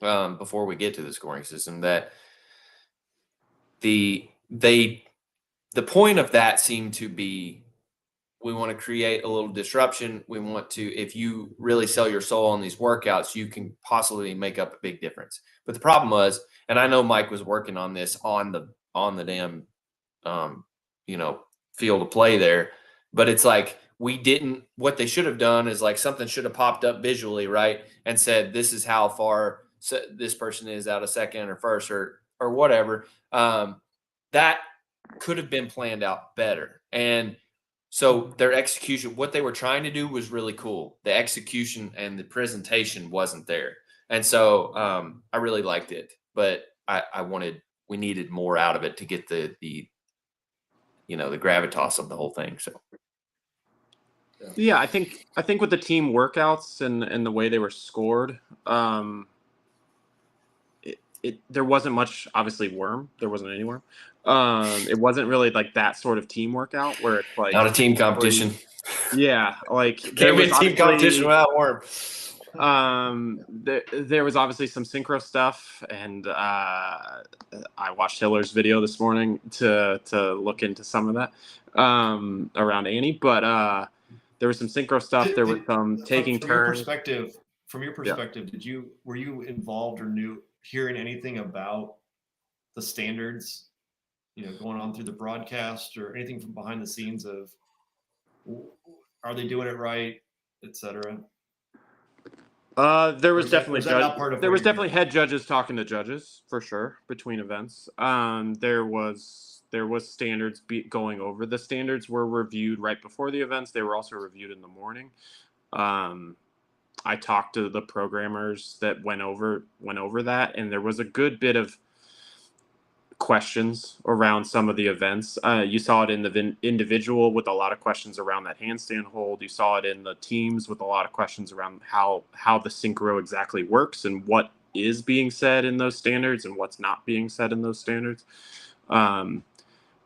before we get to the scoring system, that the point of that seemed to be, we want to create a little disruption. We want to, if you really sell your soul on these workouts, you can possibly make up a big difference. But the problem was, and I know Mike was working on this on the damn, field of play there, but it's like, what they should have done is like something should have popped up visually, right? And said, this is how far this person is out of second or first or whatever. That could have been planned out better. And so their execution, what they were trying to do was really cool. The execution and the presentation wasn't there. And so I really liked it, but we needed more out of it to get the gravitas of the whole thing. So. Yeah, I think with the team workouts and the way they were scored, there wasn't much, obviously, worm. There wasn't any worm. It wasn't really like that sort of team workout where it's like not a team competition. Yeah, like can't be a team competition without worm. There was obviously some synchro stuff, and I watched Hiller's video this morning to look into some of that around Annie, but there was some synchro stuff. There was some taking turns. From your perspective, were you involved or hearing anything about the standards, going on through the broadcast or anything from behind the scenes of, are they doing it right, etc.? There was definitely head judges talking to judges for sure between events. There was standards going over. The standards were reviewed right before the events. They were also reviewed in the morning. I talked to the programmers that went over that, and there was a good bit of questions around some of the events. You saw it in the individual with a lot of questions around that handstand hold. You saw it in the teams with a lot of questions around how the synchro exactly works and what is being said in those standards and what's not being said in those standards.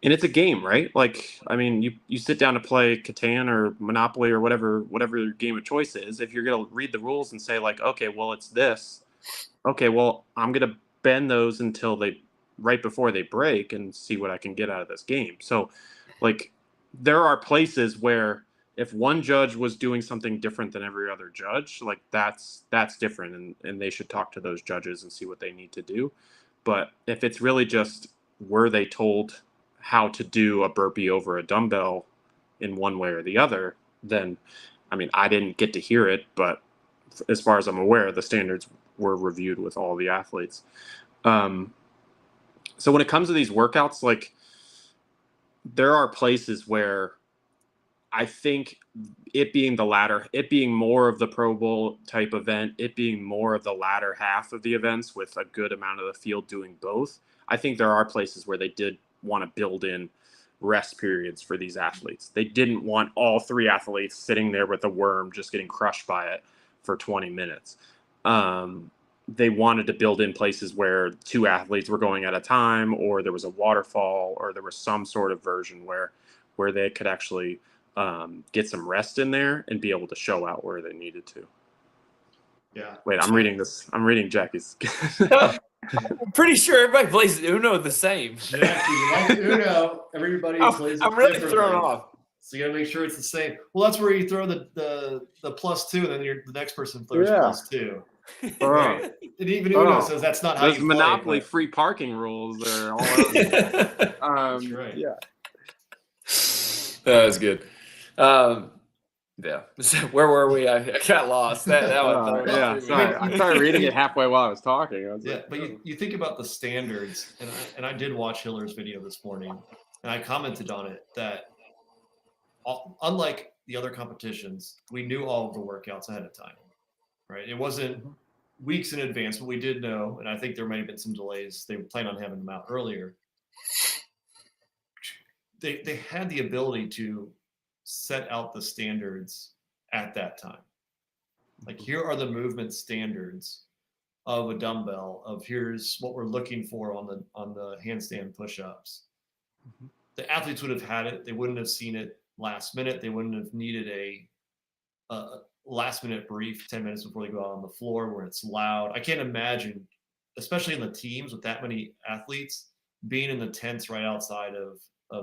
And it's a game, right? Like, I mean, you sit down to play Catan or Monopoly or whatever your game of choice is. If you're going to read the rules and say like, okay, well, it's this. Okay, well, I'm going to bend those until right before they break and see what I can get out of this game. So, like, there are places where if one judge was doing something different than every other judge, like that's different, and they should talk to those judges and see what they need to do. But if it's really just, were they told how to do a burpee over a dumbbell in one way or the other, then, I mean, I didn't get to hear it, but as far as I'm aware, the standards were reviewed with all the athletes. So when it comes to these workouts, like, there are places where I think it being the latter, it being more of the Pro Bowl type event, it being more of the latter half of the events with a good amount of the field doing both, I think there are places where they did want to build in rest periods for these athletes. They didn't want all 3 athletes sitting there with a worm just getting crushed by it for 20 minutes. They wanted to build in places where 2 athletes were going at a time, or there was a waterfall, or there was some sort of version where they could actually get some rest in there and be able to show out where they needed to. Yeah. Wait, I'm reading Jackie's. I'm pretty sure everybody plays Uno the same. Jackie, like Uno, everybody plays it I'm really differently. thrown off. So you got to make sure it's the same. Well, that's where you throw the +2, and then the next person throws +2. Right? And even Uno says that's not how you play. Those Monopoly free parking rules are all over. That's right. Yeah. That was good. Yeah. Where were we? I got lost. That one. Yeah. Sorry. I started reading it halfway while I was talking. But you think about the standards, and I did watch Hiller's video this morning, and I commented on it that unlike the other competitions, we knew all of the workouts ahead of time, right? It wasn't weeks in advance, but we did know, and I think there might have been some delays. They planned on having them out earlier. They had the ability to set out the standards at that time. Like, here are the movement standards of a dumbbell, of here's what we're looking for on the handstand push-ups. The athletes would have had it. They wouldn't have seen it last minute. They wouldn't have needed a last minute brief 10 minutes before they go out on the floor where it's loud. I can't imagine, especially in the teams with that many athletes, being in the tents right outside of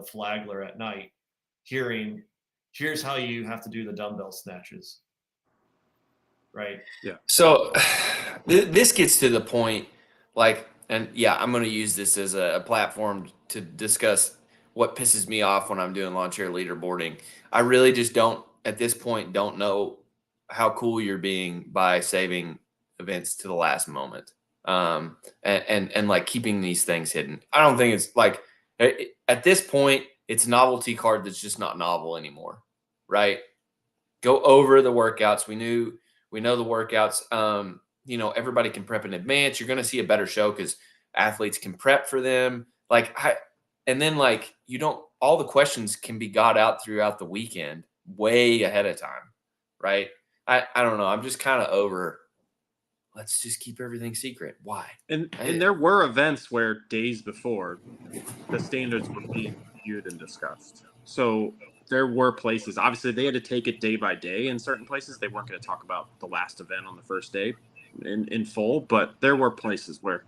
Flagler at night, hearing, here's how you have to do the dumbbell snatches. Right. Yeah. So this gets to the point, like, and yeah, I'm going to use this as a platform to discuss what pisses me off when I'm doing lawn chair leaderboarding. I really just don't know how cool you're being by saving events to the last moment. And like keeping these things hidden. I don't think it's like, at this point, it's a novelty card that's just not novel anymore. Right. Go over the workouts. We know the workouts. Everybody can prep in advance. You're going to see a better show because athletes can prep for them. And then all the questions can be got out throughout the weekend way ahead of time. Right. I don't know. I'm just kind of over. Let's just keep everything secret. Why? And there were events where days before the standards were being reviewed and discussed. So there were places, obviously they had to take it day by day in certain places. They weren't going to talk about the last event on the first day in full, but there were places where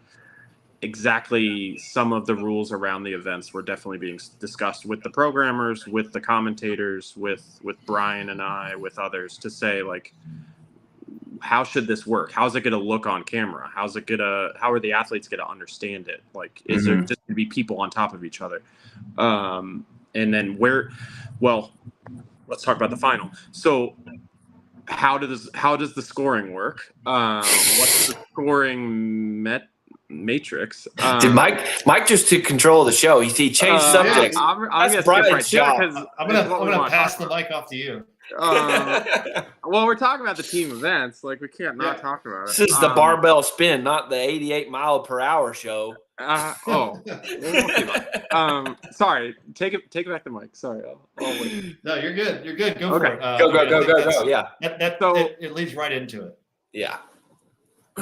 exactly some of the rules around the events were definitely being discussed with the programmers, with the commentators, with Brian and I, with others, to say, like, how should this work? How's it going to look on camera? How are the athletes going to understand it? Like, is there just going to be people on top of each other? And then let's talk about the final. So how does the scoring work? What's the scoring matrix? Did Mike just took control of the show? He changed subjects. I'm That's Brian's job. I'm gonna pass the mic off to you. Well, we're talking about the team events. Like, we can't not talk about it. This is the barbell spin, not the 88 mile per hour show. Sorry. Take it back the mic. Sorry. I'll wait. No, you're good. You're good. Go for it. Go. Yeah. It leads right into it. Yeah.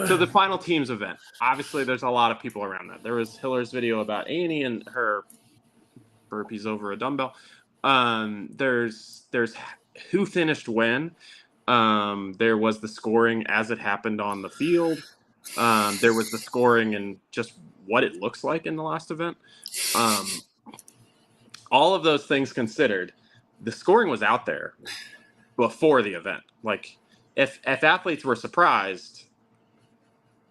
So the final teams event. Obviously, there's a lot of people around that. There was Hiller's video about Annie and her burpees over a dumbbell. There's who finished when. There was the scoring as it happened on the field. There was the scoring and just what it looks like in the last event. All of those things considered, the scoring was out there before the event. Like, if athletes were surprised,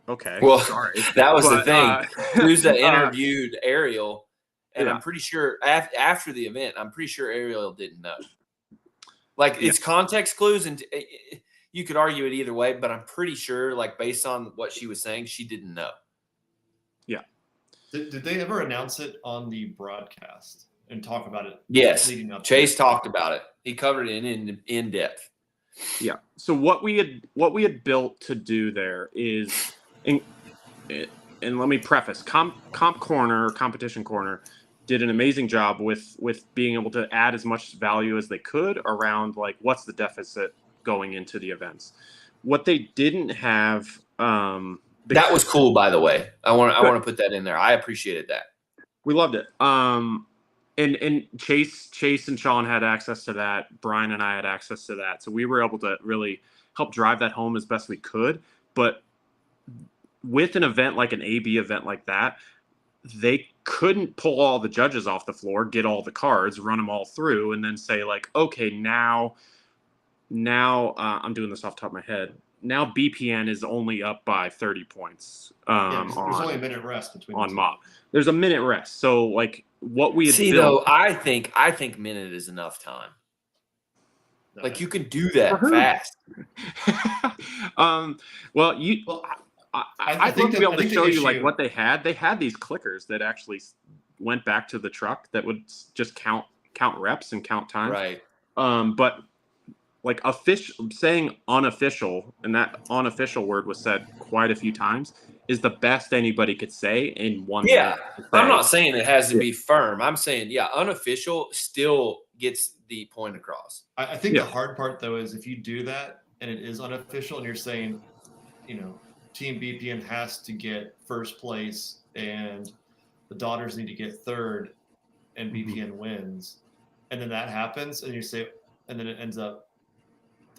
okay. Well, sorry. That was the thing. Souza interviewed Ariel, and yeah. I'm pretty sure after the event, I'm pretty sure Ariel didn't know. Like, it's context clues, and you could argue it either way, but I'm pretty sure, like, based on what she was saying, she didn't know. Yeah. Did they ever announce it on the broadcast and talk about it? Yes. Chase talked about it. He covered it in depth. Yeah. So what we had built to do there is, and let me preface, competition corner did an amazing job with being able to add as much value as they could around like what's the deficit going into the events. What they didn't have, that was cool, by the way. I want to put that in there. I appreciated that. We loved it. And Chase and Sean had access to that. Brian and I had access to that. So we were able to really help drive that home as best we could. But with an event like an AB event like that, they couldn't pull all the judges off the floor, get all the cards, run them all through, and then say like, okay, now I'm doing this off the top of my head. Now BPN is only up by 30 points. There's only a minute rest between on MOP. There's a minute rest. So like what we had built, though, I think minute is enough time. No. Like you can do that fast. I'd love to be able to show you like what they had. They had these clickers that actually went back to the truck that would just count reps and count time. Right. But like saying unofficial, and that unofficial word was said quite a few times, is the best anybody could say in 1 minute. Yeah, I'm not saying it has to be firm. I'm saying, unofficial still gets the point across. I think the hard part, though, is if you do that and it is unofficial and you're saying, Team BPN has to get first place and the daughters need to get third and BPN wins. And then that happens and you say, and then it ends up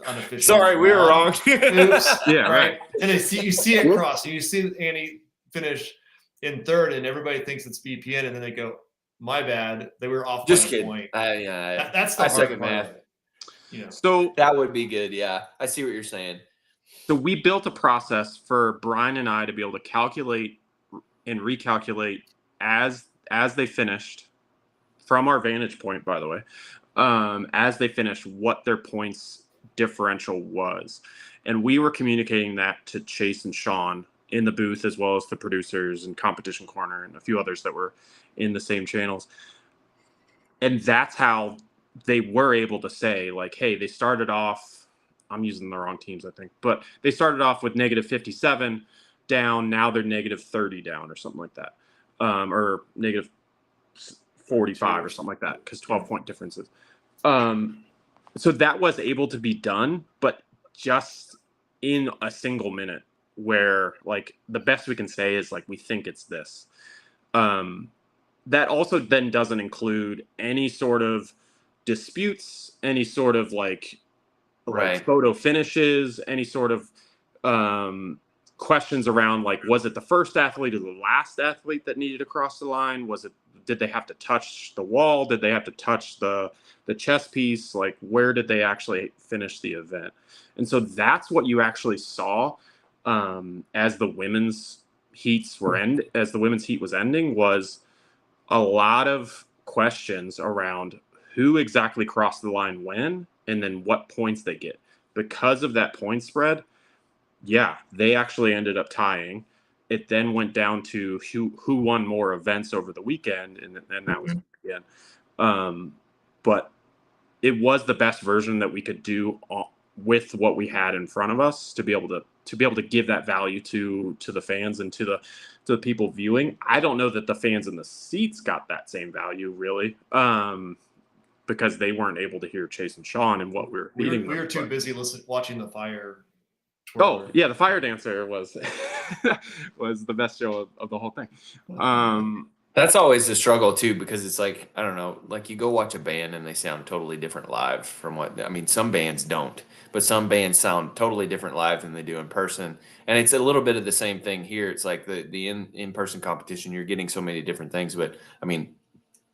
unofficial. Sorry, we were wrong. Oops. Yeah, right. And you see it cross. And you see Annie finish in third and everybody thinks it's BPN and then they go, my bad. They were off just by kidding. a point. That's the second math. So that would be good. Yeah, I see what you're saying. So we built a process for Brian and I to be able to calculate and recalculate as they finished from our vantage point, by the way, as they finished what their points differential was. And we were communicating that to Chase and Sean in the booth, as well as the producers and competition corner and a few others that were in the same channels. And that's how they were able to say like, hey, they started off, I'm using the wrong teams, I think, but they started off with negative 57 down. Now they're negative 30 down or something like that. Or negative 45 or something like that, because 12-point differences. So that was able to be done, but just in a single minute, where like the best we can say is like, we think it's this. That also then doesn't include any sort of disputes, any sort of like photo finishes, any sort of questions around like, was it the first athlete or the last athlete that needed to cross the line? Did they have to touch the wall? Did they have to touch the chess piece? Like, where did they actually finish the event? And so that's what you actually saw as the women's heat was ending, was a lot of questions around who exactly crossed the line when, and then what points they get. Because of that point spread, they actually ended up tying. It then went down to who won more events over the weekend, and that was again. But it was the best version that we could do with what we had in front of us to be able to give that value to the fans and to the people viewing. I don't know that the fans in the seats got that same value really. Because they weren't able to hear Chase and Sean and what we were eating. We were too busy watching the fire. Oh yeah, the fire dancer was the best show of the whole thing. That's always the struggle too, because it's like, I don't know, like you go watch a band and they sound totally different live from some bands don't, but some bands sound totally different live than they do in person. And it's a little bit of the same thing here. It's like the in-person competition, you're getting so many different things, but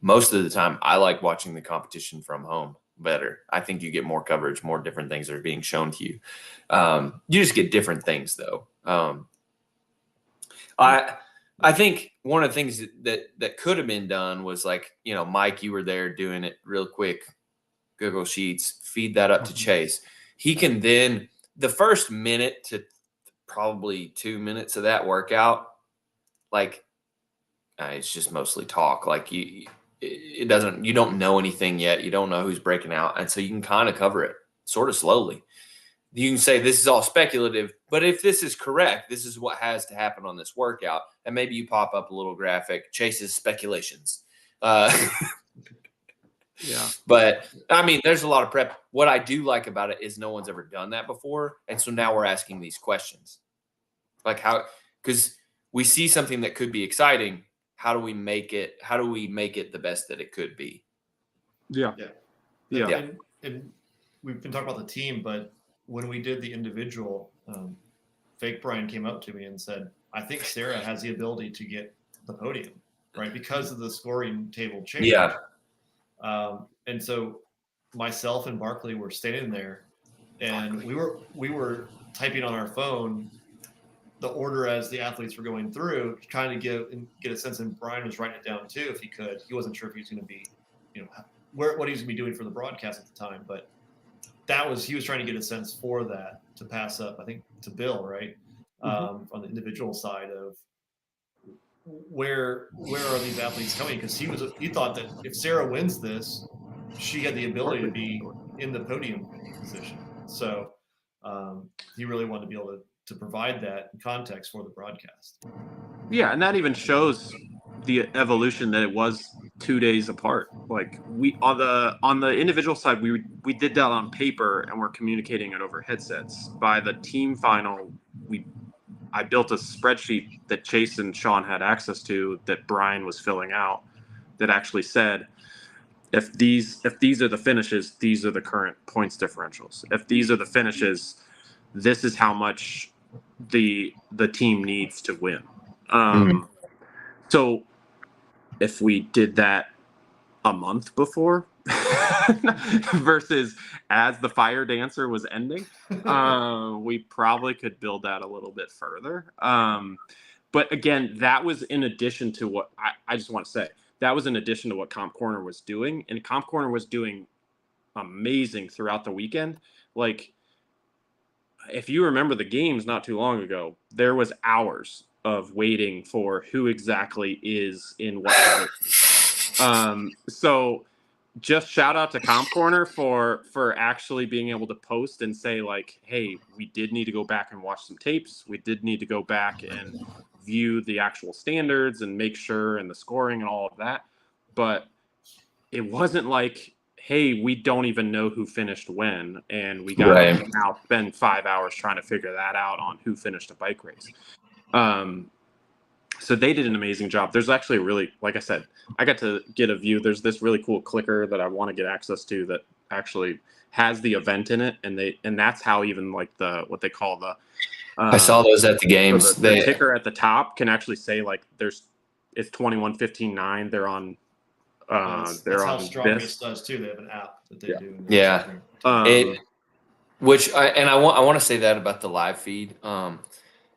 most of the time, I like watching the competition from home better. I think you get more coverage, more different things are being shown to you. You just get different things, though. I think one of the things that could have been done was like, Mike, you were there doing it real quick. Google Sheets, feed that up to Chase. He can then, the first minute to probably 2 minutes of that workout, like, it's just mostly talk. Like you don't know anything yet. You don't know who's breaking out. And so you can kind of cover it sort of slowly. You can say this is all speculative, but if this is correct, this is what has to happen on this workout. And maybe you pop up a little graphic, Chase's speculations. Yeah. But I mean, there's a lot of prep. What I do like about it is no one's ever done that before. And so now we're asking these questions. Like because we see something that could be exciting. How do we make it the best that it could be? Yeah. And we've been talking about the team, but when we did the individual, fake Brian came up to me and said, I think Sarah has the ability to get the podium, right? Because of the scoring table change. Yeah. And so myself and Barkley were standing there, and we were typing on our phone the order as the athletes were going through, trying to get a sense. And Brian was writing it down too, if he could. He wasn't sure if he was going to be, what he was going to be doing for the broadcast at the time, but he was trying to get a sense for that to pass up, I think, to Bill, right? On the individual side of where are these athletes coming? Because he thought that if Sarah wins this, she had the ability to be in the podium position. So he really wanted to be able to provide that context for the broadcast. Yeah, and that even shows the evolution that it was 2 days apart. Like we on the individual side, we did that on paper and we're communicating it over headsets. By the team final, I built a spreadsheet that Chase and Sean had access to that Brian was filling out that actually said, if these are the finishes, these are the current points differentials. If these are the finishes, this is how much the team needs to win. So if we did that a month before versus as the fire dancer was ending, we probably could build that a little bit further. But again, that was in addition to what I just want to say, that was in addition to what Comp Corner was doing. And Comp Corner was doing amazing throughout the weekend. Like, if you remember the games not too long ago, there was hours of waiting for who exactly is in what position. So just shout out to Comp Corner for actually being able to post and say, like, hey, we did need to go back and watch some tapes. We did need to go back and view the actual standards and make sure, and the scoring and all of that. But it wasn't like, hey, we don't even know who finished when, and we got to now spend 5 hours trying to figure that out on who finished a bike race. So they did an amazing job. There's actually a really, like I said, I got to get a view. There's this really cool clicker that I want to get access to that actually has the event in it, and that's how even like what they call the I saw those at the games. So the ticker at the top can actually say like it's 21:15:9. They're on. That's how Strongest does too. They have an app that they do. Yeah. I want to say that about the live feed.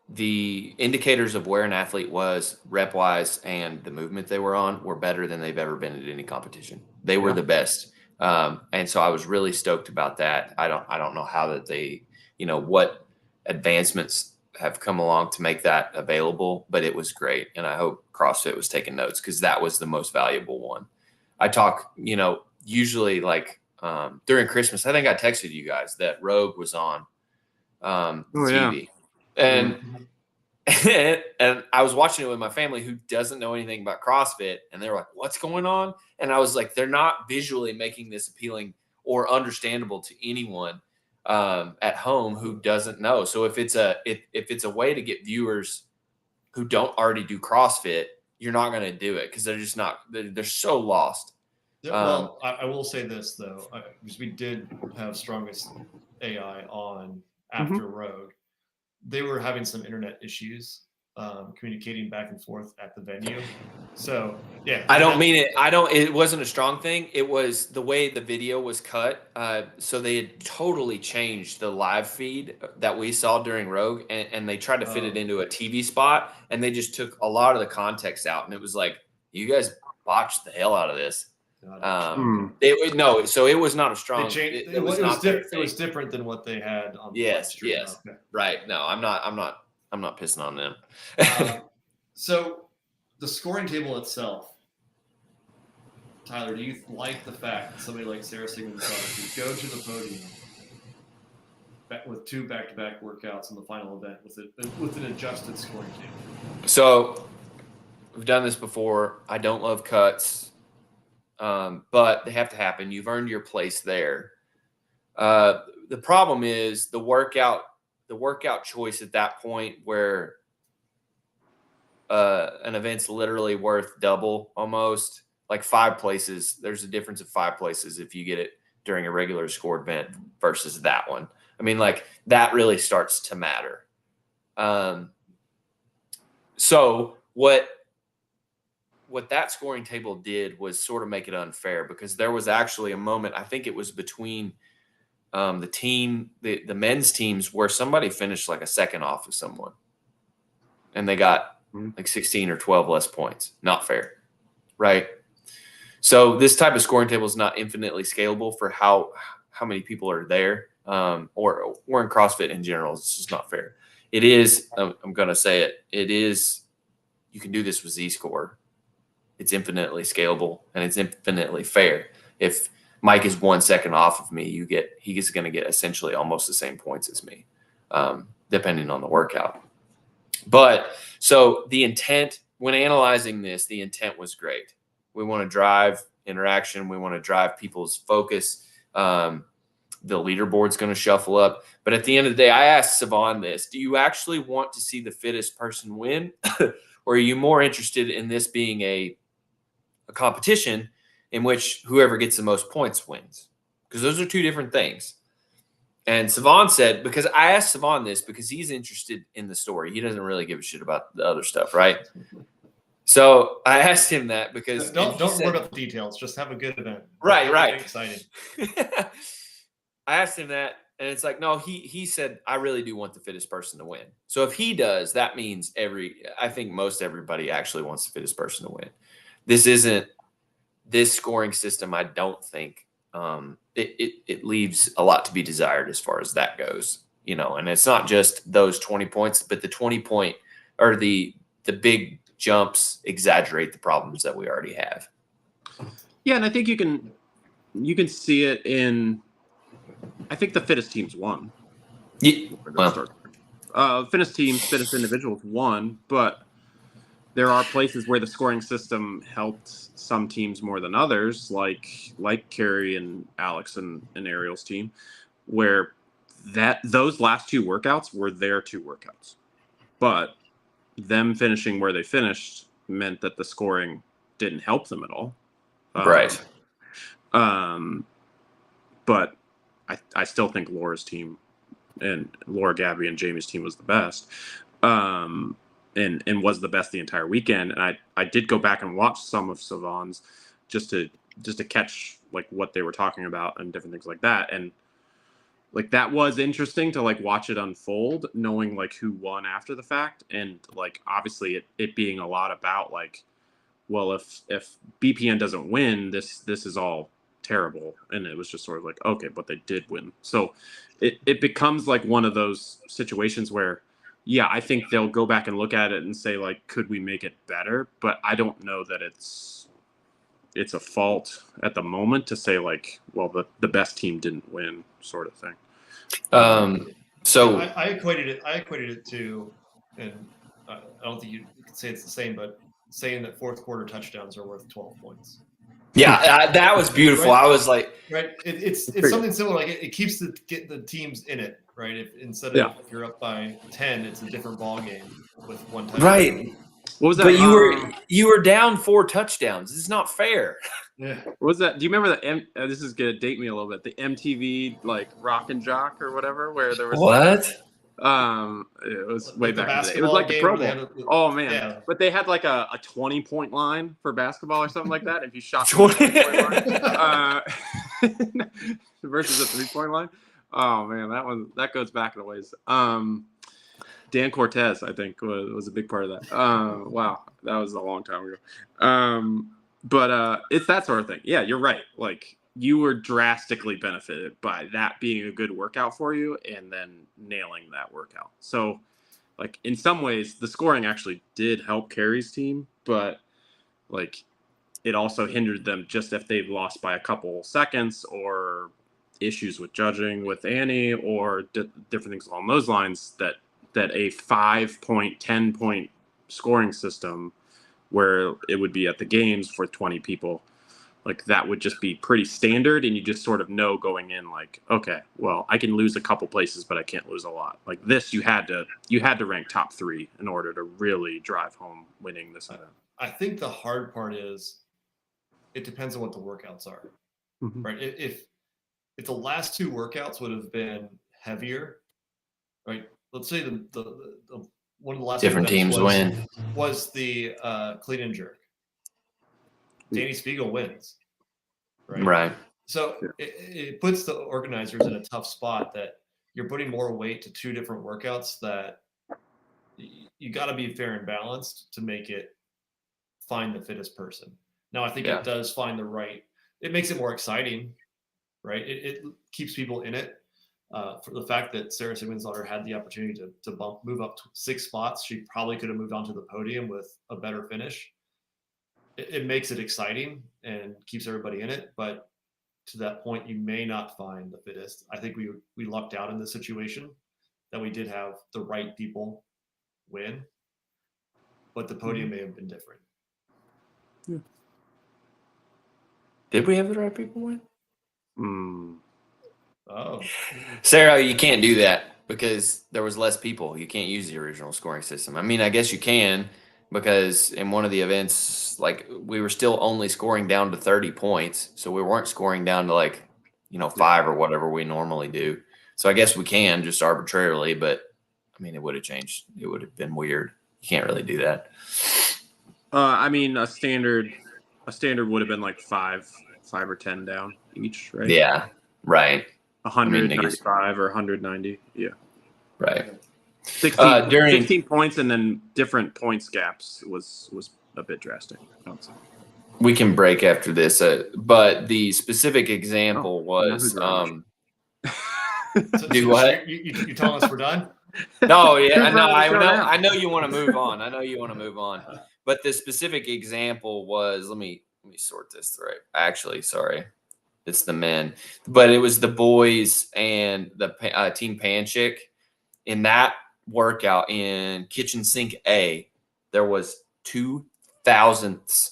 The indicators of where an athlete was rep wise and the movement they were on were better than they've ever been at any competition. They were the best. And so I was really stoked about that. I don't know how that they, what advancements have come along to make that available, but it was great. And I hope CrossFit was taking notes, because that was the most valuable one. I talk, usually like during Christmas, I think I texted you guys that Rogue was on TV. And I was watching it with my family who doesn't know anything about CrossFit, and they were like, what's going on? And I was like, they're not visually making this appealing or understandable to anyone at home who doesn't know. So if it's a way to get viewers who don't already do CrossFit, you're not going to do it, because they're just not, they're so lost. Yeah, well, I will say this though, because we did have Strongest AI on after Rogue. They were having some internet issues communicating back and forth at the venue. So yeah, it wasn't a strong thing. It was the way the video was cut. So they had totally changed the live feed that we saw during Rogue, and they tried to fit it into a TV spot, and they just took a lot of the context out. And it was like, you guys botched the hell out of this. So it was not a strong. It was different than what they had on. Yes. Okay. Right. No, I'm not pissing on them. So the scoring table itself, Tyler, do you like the fact that somebody like Sarah Sigmundsdóttir could go to the podium with 2 back-to-back workouts in the final event with an adjusted scoring table? So we've done this before. I don't love cuts, but they have to happen. You've earned your place there. The problem is the workout choice at that point where an event's literally worth double almost, like 5 places. There's a difference of 5 places if you get it during a regular scored event versus that one. I mean, like that really starts to matter. So what that scoring table did was sort of make it unfair, because there was actually a moment, I think it was between the men's teams, where somebody finished like a second off of someone and they got like 16 or 12 less points. Not fair. Right. So this type of scoring table is not infinitely scalable for how many people are there. Or in CrossFit in general. It's just not fair. It is, I'm going to say it. It is, you can do this with Z-score. It's infinitely scalable and it's infinitely fair. If Mike is 1 second off of me, he's going to get essentially almost the same points as me, depending on the workout. But so the intent when analyzing this, the intent was great. We want to drive interaction. We want to drive people's focus. The leaderboard's going to shuffle up. But at the end of the day, I asked Savon this: do you actually want to see the fittest person win? Or are you more interested in this being a competition in which whoever gets the most points wins? Because those are 2 different things. And Savon said, because I asked Savon this because he's interested in the story. He doesn't really give a shit about the other stuff, right? So I asked him that because don't worry about the details. Just have a good event. Right. Exciting. I asked him that, and it's like, no, he said, I really do want the fittest person to win. So if he does, that means I think most everybody actually wants the fittest person to win. This scoring system, I don't think, it leaves a lot to be desired as far as that goes, and it's not just those 20 points, but the 20-point or the big jumps exaggerate the problems that we already have. Yeah, and I think you can see it in, I think the fittest teams won. Yeah. Fittest teams, fittest individuals won, but there are places where the scoring system helped some teams more than others, like Carrie and Alex and Ariel's team, where those last 2 workouts were their 2 workouts. But them finishing where they finished meant that the scoring didn't help them at all. Right. But I still think Laura's team and Laura, Gabby, and Jamie's team was the best. And was the best the entire weekend. And I did go back and watch some of Savon's just to catch like what they were talking about and different things like that. And like that was interesting to like watch it unfold, knowing like who won after the fact. And like obviously it being a lot about like, well, if BPN doesn't win, this is all terrible. And it was just sort of like, okay, but they did win. So it becomes like one of those situations where, yeah, I think they'll go back and look at it and say, like, could we make it better? But I don't know that it's a fault at the moment to say, like, well, the best team didn't win, sort of thing. So I equated it to, and I don't think you could say it's the same, but saying that 4th quarter touchdowns are worth 12 points. Yeah, that was beautiful. Right? I was like, right. It's something similar. Like it keeps get the teams in it. Right. If instead of if you're up by 10, it's a different ball game with 1 touchdown. Right. What was that? But you were down 4 touchdowns. It's not fair. Yeah. What was that? Do you remember this is gonna date me a little bit. The MTV like Rock and Jock or whatever, where there was what? It was way Like back in the day. It was like the Pro Bowl. Oh man. Yeah. But they had like a 20-point line for basketball or something like that. If you shot the 20-point line versus a 3-point line. Oh man, that goes back a ways. Dan Cortez, I think, was a big part of that. Wow, that was a long time ago. But it's that sort of thing. Yeah, you're right. Like you were drastically benefited by that being a good workout for you and then nailing that workout. So like in some ways the scoring actually did help Carrie's team, but like it also hindered them just if they've lost by a couple seconds or issues with judging with Annie or different things along those lines, that a 5-point, 10-point scoring system where it would be at the games for 20 people, like that would just be pretty standard. And you just sort of know going in, like, okay, well, I can lose a couple places, but I can't lose a lot. Like this, you had to rank top 3 in order to really drive home winning this event. I think the hard part is it depends on what the workouts are, right? If the last 2 workouts would have been heavier, right? Let's say the one of the last different teams win was the clean and jerk. Danny Spiegel wins, right? So it puts the organizers in a tough spot that you're putting more weight to 2 different workouts that you got to be fair and balanced to make it find the fittest person. Now, I think it does find the right. It makes it more exciting, right? It keeps people in it. For the fact that Sarah Sigmundsdóttir had the opportunity to move up 6 spots, she probably could have moved onto the podium with a better finish. It makes it exciting and keeps everybody in it. But to that point, you may not find the fittest. I think we lucked out in this situation that we did have the right people win, but the podium may have been different. Yeah. Did we have the right people win? Oh, Sarah, you can't do that because there was less people. You can't use the original scoring system. I mean, I guess you can, because in one of the events, like, we were still only scoring down to 30 points. So we weren't scoring down to 5 or whatever we normally do. So I guess we can just arbitrarily, but I mean, it would have changed. It would have been weird. You can't really do that. I mean, a standard would have been like 5 or 10 down each, right? Yeah, right. 195 or 190. Yeah. Right. 16 points and then different points gaps was a bit drastic. We can break after this, but the specific example was do what? You telling us we're done? No, yeah, I know you want to move on. But the specific example was, let me sort this right. Actually, sorry. It's the men, but it was the boys and the team Panchik. In that workout in kitchen sink A, there was 200ths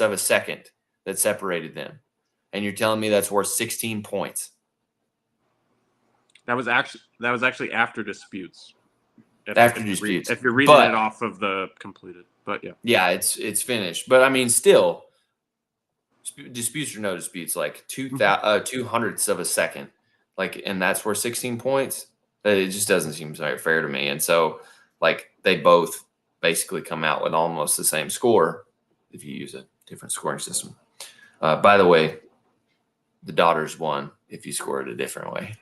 of a second that separated them. And you're telling me that's worth 16 points. That was actually after disputes. If you're reading it off of the completed, but yeah. Yeah, it's finished. But I mean, still, disputes or no disputes, like 200ths of a second, and that's worth 16 points. It just doesn't seem very fair to me. And so, they both basically come out with almost the same score if you use a different scoring system. By the way, the daughters won if you score it a different way.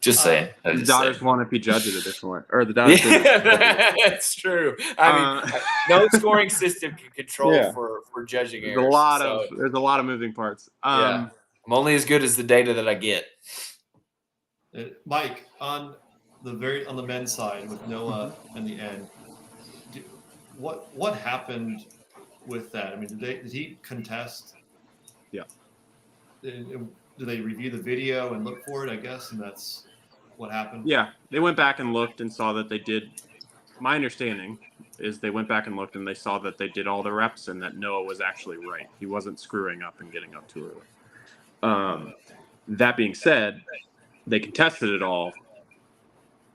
Just saying. The daughters won if you judge it a different way. Or the daughters That's true. I mean, no scoring system can control for judging errors. There's a lot of moving parts. I'm only as good as the data that I get. Mike, on the men's side with Noah in the end, what happened with that? I mean, did he contest? Yeah. Did they review the video and look for it, I guess, and that's what happened? Yeah, they went back and looked and saw that they did. My understanding is they went back and looked and they saw that they did all the reps and that Noah was actually right. He wasn't screwing up and getting up too early. That being said, they contested it all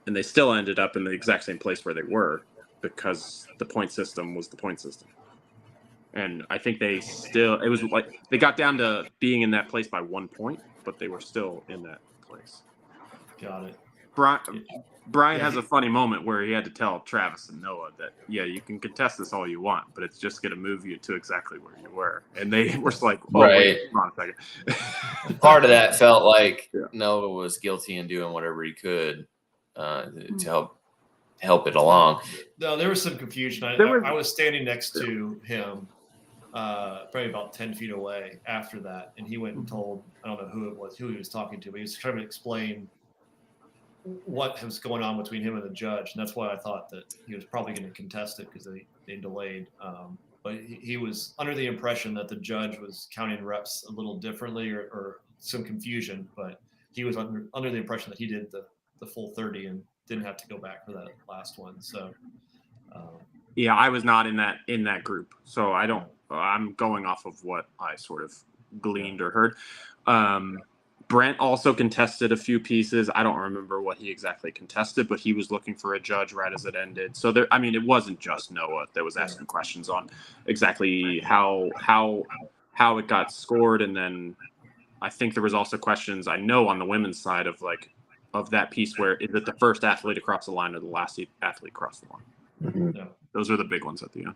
and they still ended up in the exact same place where they were because the point system was the point system. And I think it was like they got down to being in that place by 1 point, but they were still in that place. Got it. Brian has a funny moment where he had to tell Travis and Noah that, you can contest this all you want, but it's just going to move you to exactly where you were. And they were like, wait, come on a second. Part of that felt like Noah was guilty in doing whatever he could to help it along. No, there was some confusion. I was standing next to him, probably about 10 feet away after that, and he went and told, I don't know who he was talking to, but he was trying to explain what was going on between him and the judge, and that's why I thought that he was probably going to contest it because they delayed. But he was under the impression that the judge was counting reps a little differently or some confusion, but he was under the impression that he did the full 30 and didn't have to go back for that last one. So yeah, I was not in that group, so I'm going off of what I sort of gleaned or heard. Brent also contested a few pieces. I don't remember what he exactly contested, but he was looking for a judge right as it ended. So it wasn't just Noah that was asking questions on exactly how it got scored, and then I think there was also questions I know on the women's side of that piece where is it the first athlete across the line or the last athlete across the line? Mm-hmm. yeah. Those are the big ones at the end.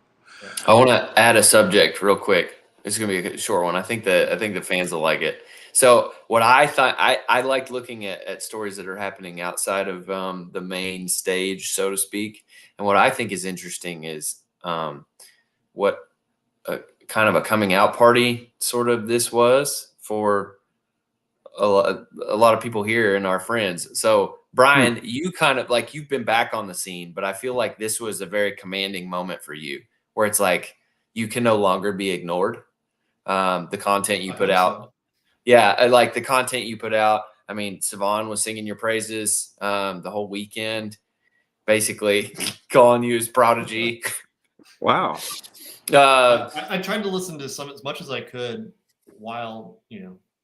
I want to add a subject real quick. It's going to be a short one. I think the fans will like it. So what I thought, I liked looking at stories that are happening outside of the main stage, so to speak. And what I think is interesting is what kind of a coming out party sort of this was for a lot of people here and our friends. So Brian, you kind of like, you've been back on the scene, but I feel like this was a very commanding moment for you where it's like you can no longer be ignored. The content you put out. So. Yeah, I like the content you put out. I mean, Savon was singing your praises the whole weekend, basically calling you his prodigy. Wow. I tried to listen to some as much as I could while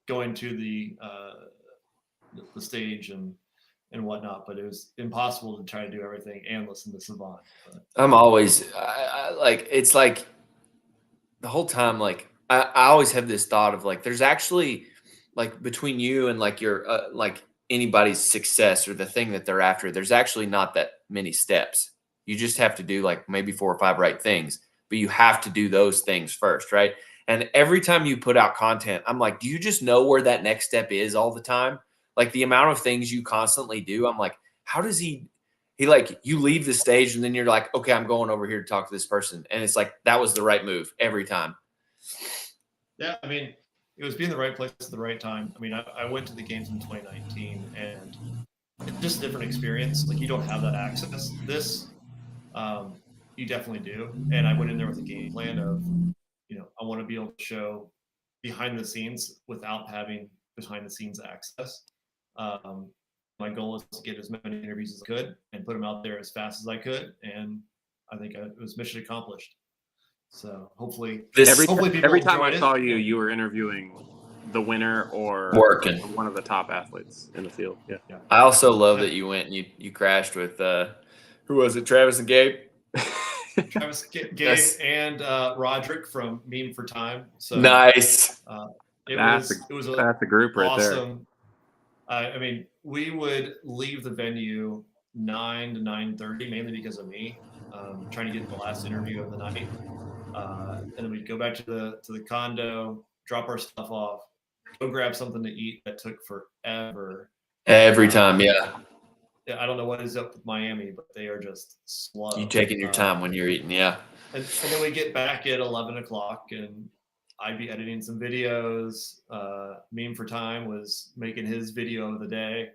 going to the stage and whatnot, but it was impossible to try to do everything and listen to Savon. I'm always like, it's like the whole time, like I always have this thought of like, there's actually like between you and like your like anybody's success or the thing that they're after, there's actually not that many steps. You just have to do like maybe 4 or 5 right things, but you have to do those things first, right? And every time you put out content, I'm like, do you just know where that next step is all the time? Like the amount of things you constantly do, I'm like, how does he like, you leave the stage and then you're like, okay, I'm going over here to talk to this person. And it's like, that was the right move every time. Yeah, I mean, it was being in the right place at the right time. I mean, I went to the games in 2019 and it's just a different experience. Like you don't have that access. This, you definitely do. And I went in there with a game plan of, I want to be able to show behind the scenes without having behind the scenes access. My goal was to get as many interviews as I could and put them out there as fast as I could. And I think it was mission accomplished. So hopefully every time I saw you, you were interviewing the winner or working one of the top athletes in the field. Yeah. I also love that you went and you crashed with who was it? Travis and Gabe. Travis, Gabe, and Roderick from Meme for Time. So nice. That's a group right awesome, there. I mean, we would leave the venue 9 to 9:30, mainly because of me, trying to get the last interview of the night. And then we'd go back to the condo, drop our stuff off, go grab something to eat. That took forever. Every time, yeah. Yeah, I don't know what is up with Miami, but they are just slow. You taking your time when you're eating, yeah. And then we get back at 11 o'clock, and I'd be editing some videos. Meme for Time was making his video of the day.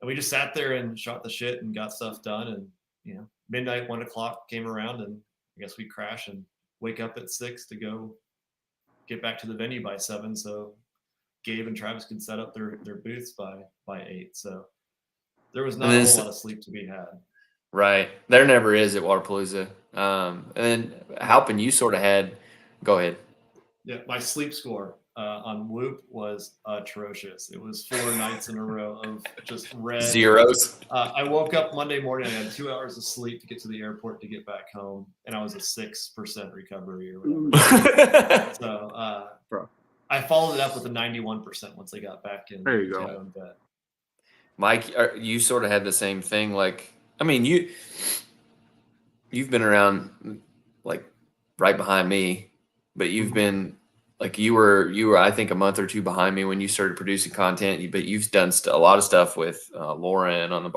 And we just sat there and shot the shit and got stuff done. And, midnight, 1 o'clock came around, and I guess we crash and wake up at 6 to go get back to the venue by 7. So Gabe and Travis could set up their booths by 8. So there was not a whole lot of sleep to be had. Right. There never is at Wodapalooza. And then Halpin, you sort of had, go ahead. Yeah, my sleep score on Whoop was atrocious. It was 4 nights in a row of just red zeros. I woke up Monday morning. I had 2 hours of sleep to get to the airport to get back home, and I was a 6% recovery or whatever. So I followed it up with a 91% once I got back in. There you go. In bed. Mike, you sort of had the same thing. Like, I mean, you've been around like right behind me, but you've been like you were I think a month or 2 behind me when you started producing content. But you've done a lot of stuff with Lauren on the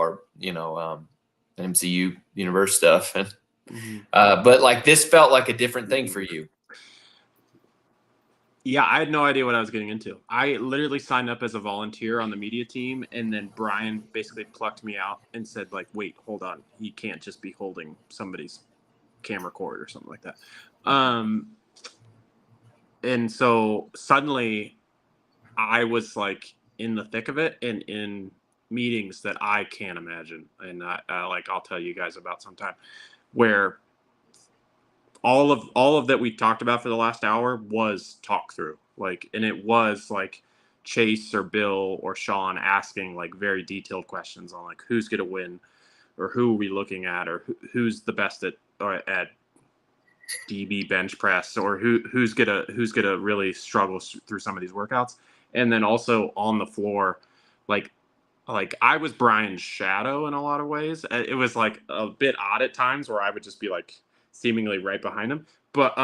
MCU universe stuff, and but like this felt like a different thing for you. Yeah, I had no idea what I was getting into. I literally signed up as a volunteer on the media team, and then Brian basically plucked me out and said, like, wait, hold on. He can't just be holding somebody's camera cord or something like that. And so suddenly I was like in the thick of it and in meetings that I can't imagine. And like, I'll tell you guys about sometime, where all of that we talked about for the last hour was talk through, like, and it was like Chase or Bill or Sean asking like very detailed questions on like who's going to win or who are we looking at, or who's the best at DB bench press, or who's gonna really struggle through some of these workouts. And then also on the floor, like I was Brian's shadow in a lot of ways. It was like a bit odd at times where I would just be like seemingly right behind him, but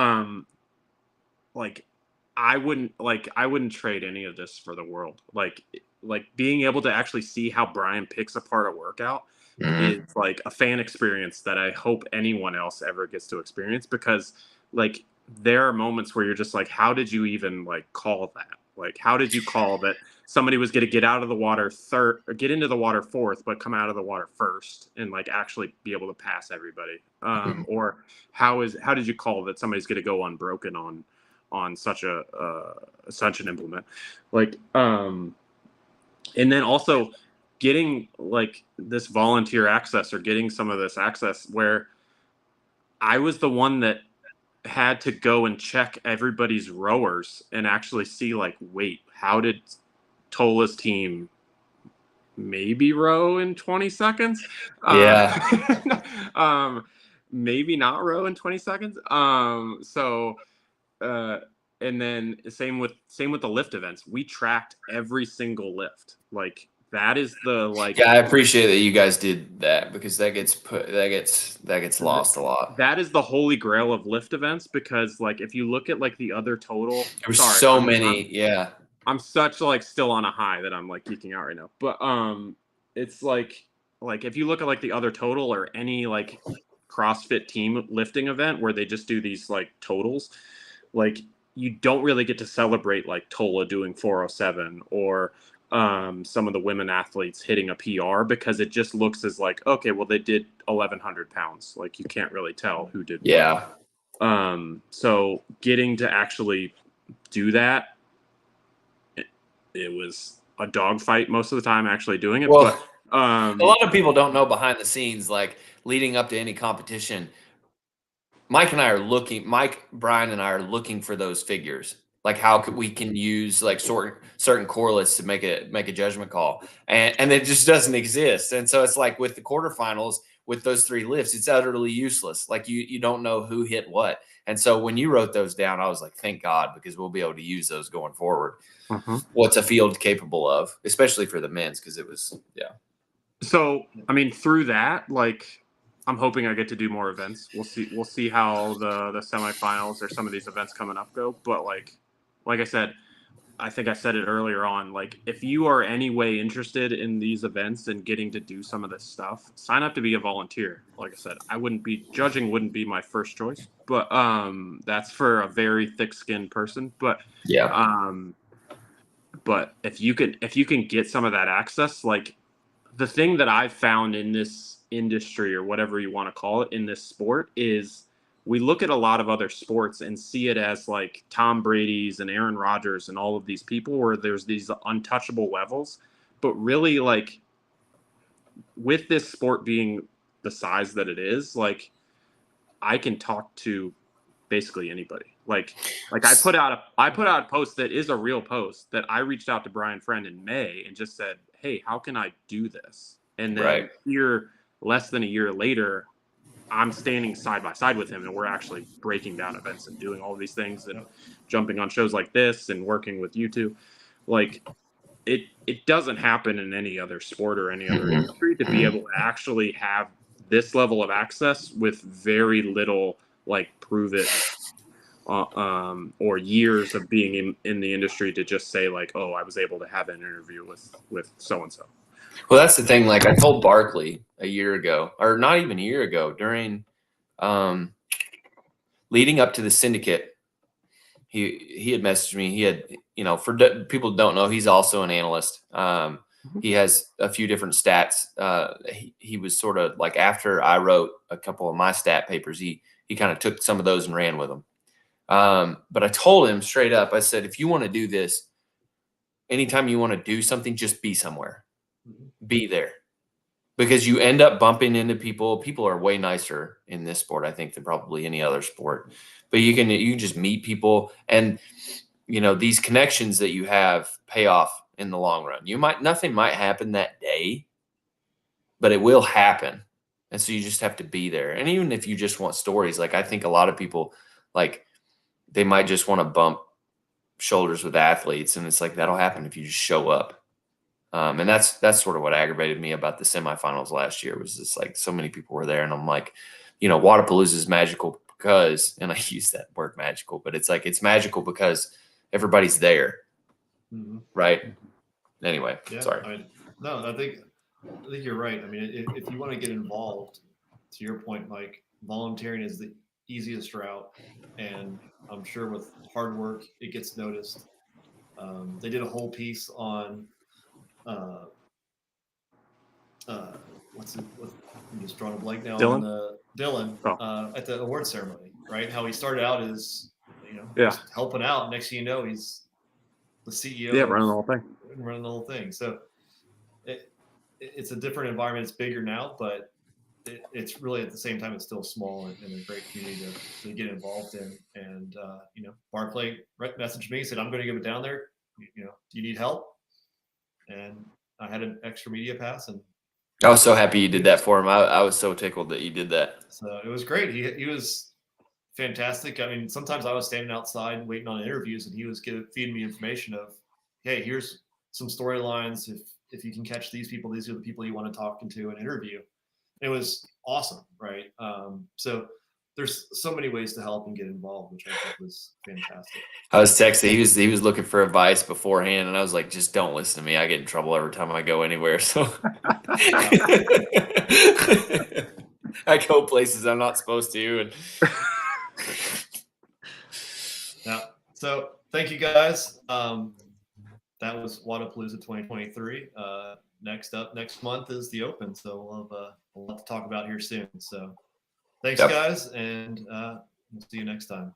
like I wouldn't trade any of this for the world. Like being able to actually see how Brian picks apart a workout is like a fan experience that I hope anyone else ever gets to experience, because like there are moments where you're just like, how did you even like call that? Like, how did you call that somebody was going to get out of the water third or get into the water fourth, but come out of the water first and like actually be able to pass everybody? Or how did you call that somebody's going to go unbroken on such an implement? Like, and then also getting like this volunteer access, or getting some of this access where I was the one that had to go and check everybody's rowers and actually see like, wait, how did Tola's team maybe row in 20 seconds? Maybe not row in 20 seconds. And then same with the lift events. We tracked every single lift. Like that is the like. Yeah, I appreciate that you guys did that, because that gets lost a lot. That is the holy grail of lift events, because like if you look at like the other total, There's so many. Yeah, I'm such like still on a high that I'm like geeking out right now. But it's like if you look at like the other total or any like CrossFit team lifting event where they just do these like totals, like you don't really get to celebrate like Tola doing 407 or some of the women athletes hitting a PR, because it just looks as like, okay, well, they did 1,100 pounds. Like you can't really tell who did what. So getting to actually do that, it was a dogfight most of the time actually doing it. Well, but a lot of people don't know behind the scenes, like leading up to any competition, Mike, Brian and I are looking for those figures. Like how we can use like certain correlates to make a judgment call, and it just doesn't exist. And so it's like with the quarterfinals, with those 3 lifts, it's utterly useless. Like you don't know who hit what. And so when you wrote those down, I was like, thank God, because we'll be able to use those going forward. What's a field capable of, especially for the men's, because it was So I mean, through that, like, I'm hoping I get to do more events. We'll see how the semifinals or some of these events coming up go. But like I said, I think I said it earlier on, like if you are any way interested in these events and getting to do some of this stuff, sign up to be a volunteer. Like I said, wouldn't be my first choice, but that's for a very thick-skinned person. But but if you can get some of that access, like the thing that I've found in this industry, or whatever you want to call it, in this sport, is we look at a lot of other sports and see it as like Tom Brady's and Aaron Rodgers and all of these people where there's these untouchable levels. But really, like with this sport being the size that it is, like I can talk to basically anybody. Like I put out a post that is a real post that I reached out to Brian Friend in May and just said, hey, how can I do this? And then here, less than a year later, I'm standing side by side with him, and we're actually breaking down events and doing all these things and jumping on shows like this and working with you two. Like it doesn't happen in any other sport or any other industry to be able to actually have this level of access with very little like prove it or years of being in the industry to just say like, oh, I was able to have an interview with so-and-so. Well, that's the thing. Like I told Barkley a year ago, or not even a year ago, during leading up to the syndicate, he had messaged me. He had, for people who don't know, he's also an analyst. He has a few different stats. He was sort of like, after I wrote a couple of my stat papers, he kind of took some of those and ran with them. But I told him straight up, I said, if you want to do this, anytime you want to do something, just be somewhere, be there, because you end up bumping into people. People are way nicer in this sport, I think, than probably any other sport, but you can just meet people, and these connections that you have pay off in the long run. Nothing might happen that day, but it will happen. And so you just have to be there. And even if you just want stories, like I think a lot of people, like, they might just want to bump shoulders with athletes, and it's like, that'll happen if you just show up. And that's sort of what aggravated me about the semifinals last year, was just like, so many people were there, and I'm like, Wodapalooza is magical because, and I use that word magical, but it's like, it's magical because everybody's there. Right. Anyway, Yeah, sorry. I think you're right. I mean, if you want to get involved, to your point, Mike, volunteering is the easiest route, and I'm sure with hard work it gets noticed. They did a whole piece on I'm just drawing a blank now. Dylan? On Dylan at the award ceremony, right? How he started out as just helping out. Next thing you know, he's the CEO. Yeah, running the whole thing. Running the whole thing. So it's a different environment. It's bigger now, but it's really, at the same time, it's still small and a great community to get involved in. And Barclay messaged me, said, "I'm going to go down there. Do you need help?" And I had an extra media pass, and I was so happy you did that for him. I was so tickled that you did that. So it was great. He was fantastic. I mean, sometimes I was standing outside waiting on interviews, and he was feeding me information of, hey, here's some storylines. If you can catch these people, these are the people you want to talk to and interview. It was awesome, right? So there's so many ways to help and get involved, which I think was fantastic. I was texting. He was looking for advice beforehand, and I was like, just don't listen to me. I get in trouble every time I go anywhere. So I go places I'm not supposed to. And yeah. So thank you, guys. That was Wodapalooza 2023. Next month is the Open, so we'll have a lot to talk about here soon. So thanks, guys, and we'll see you next time.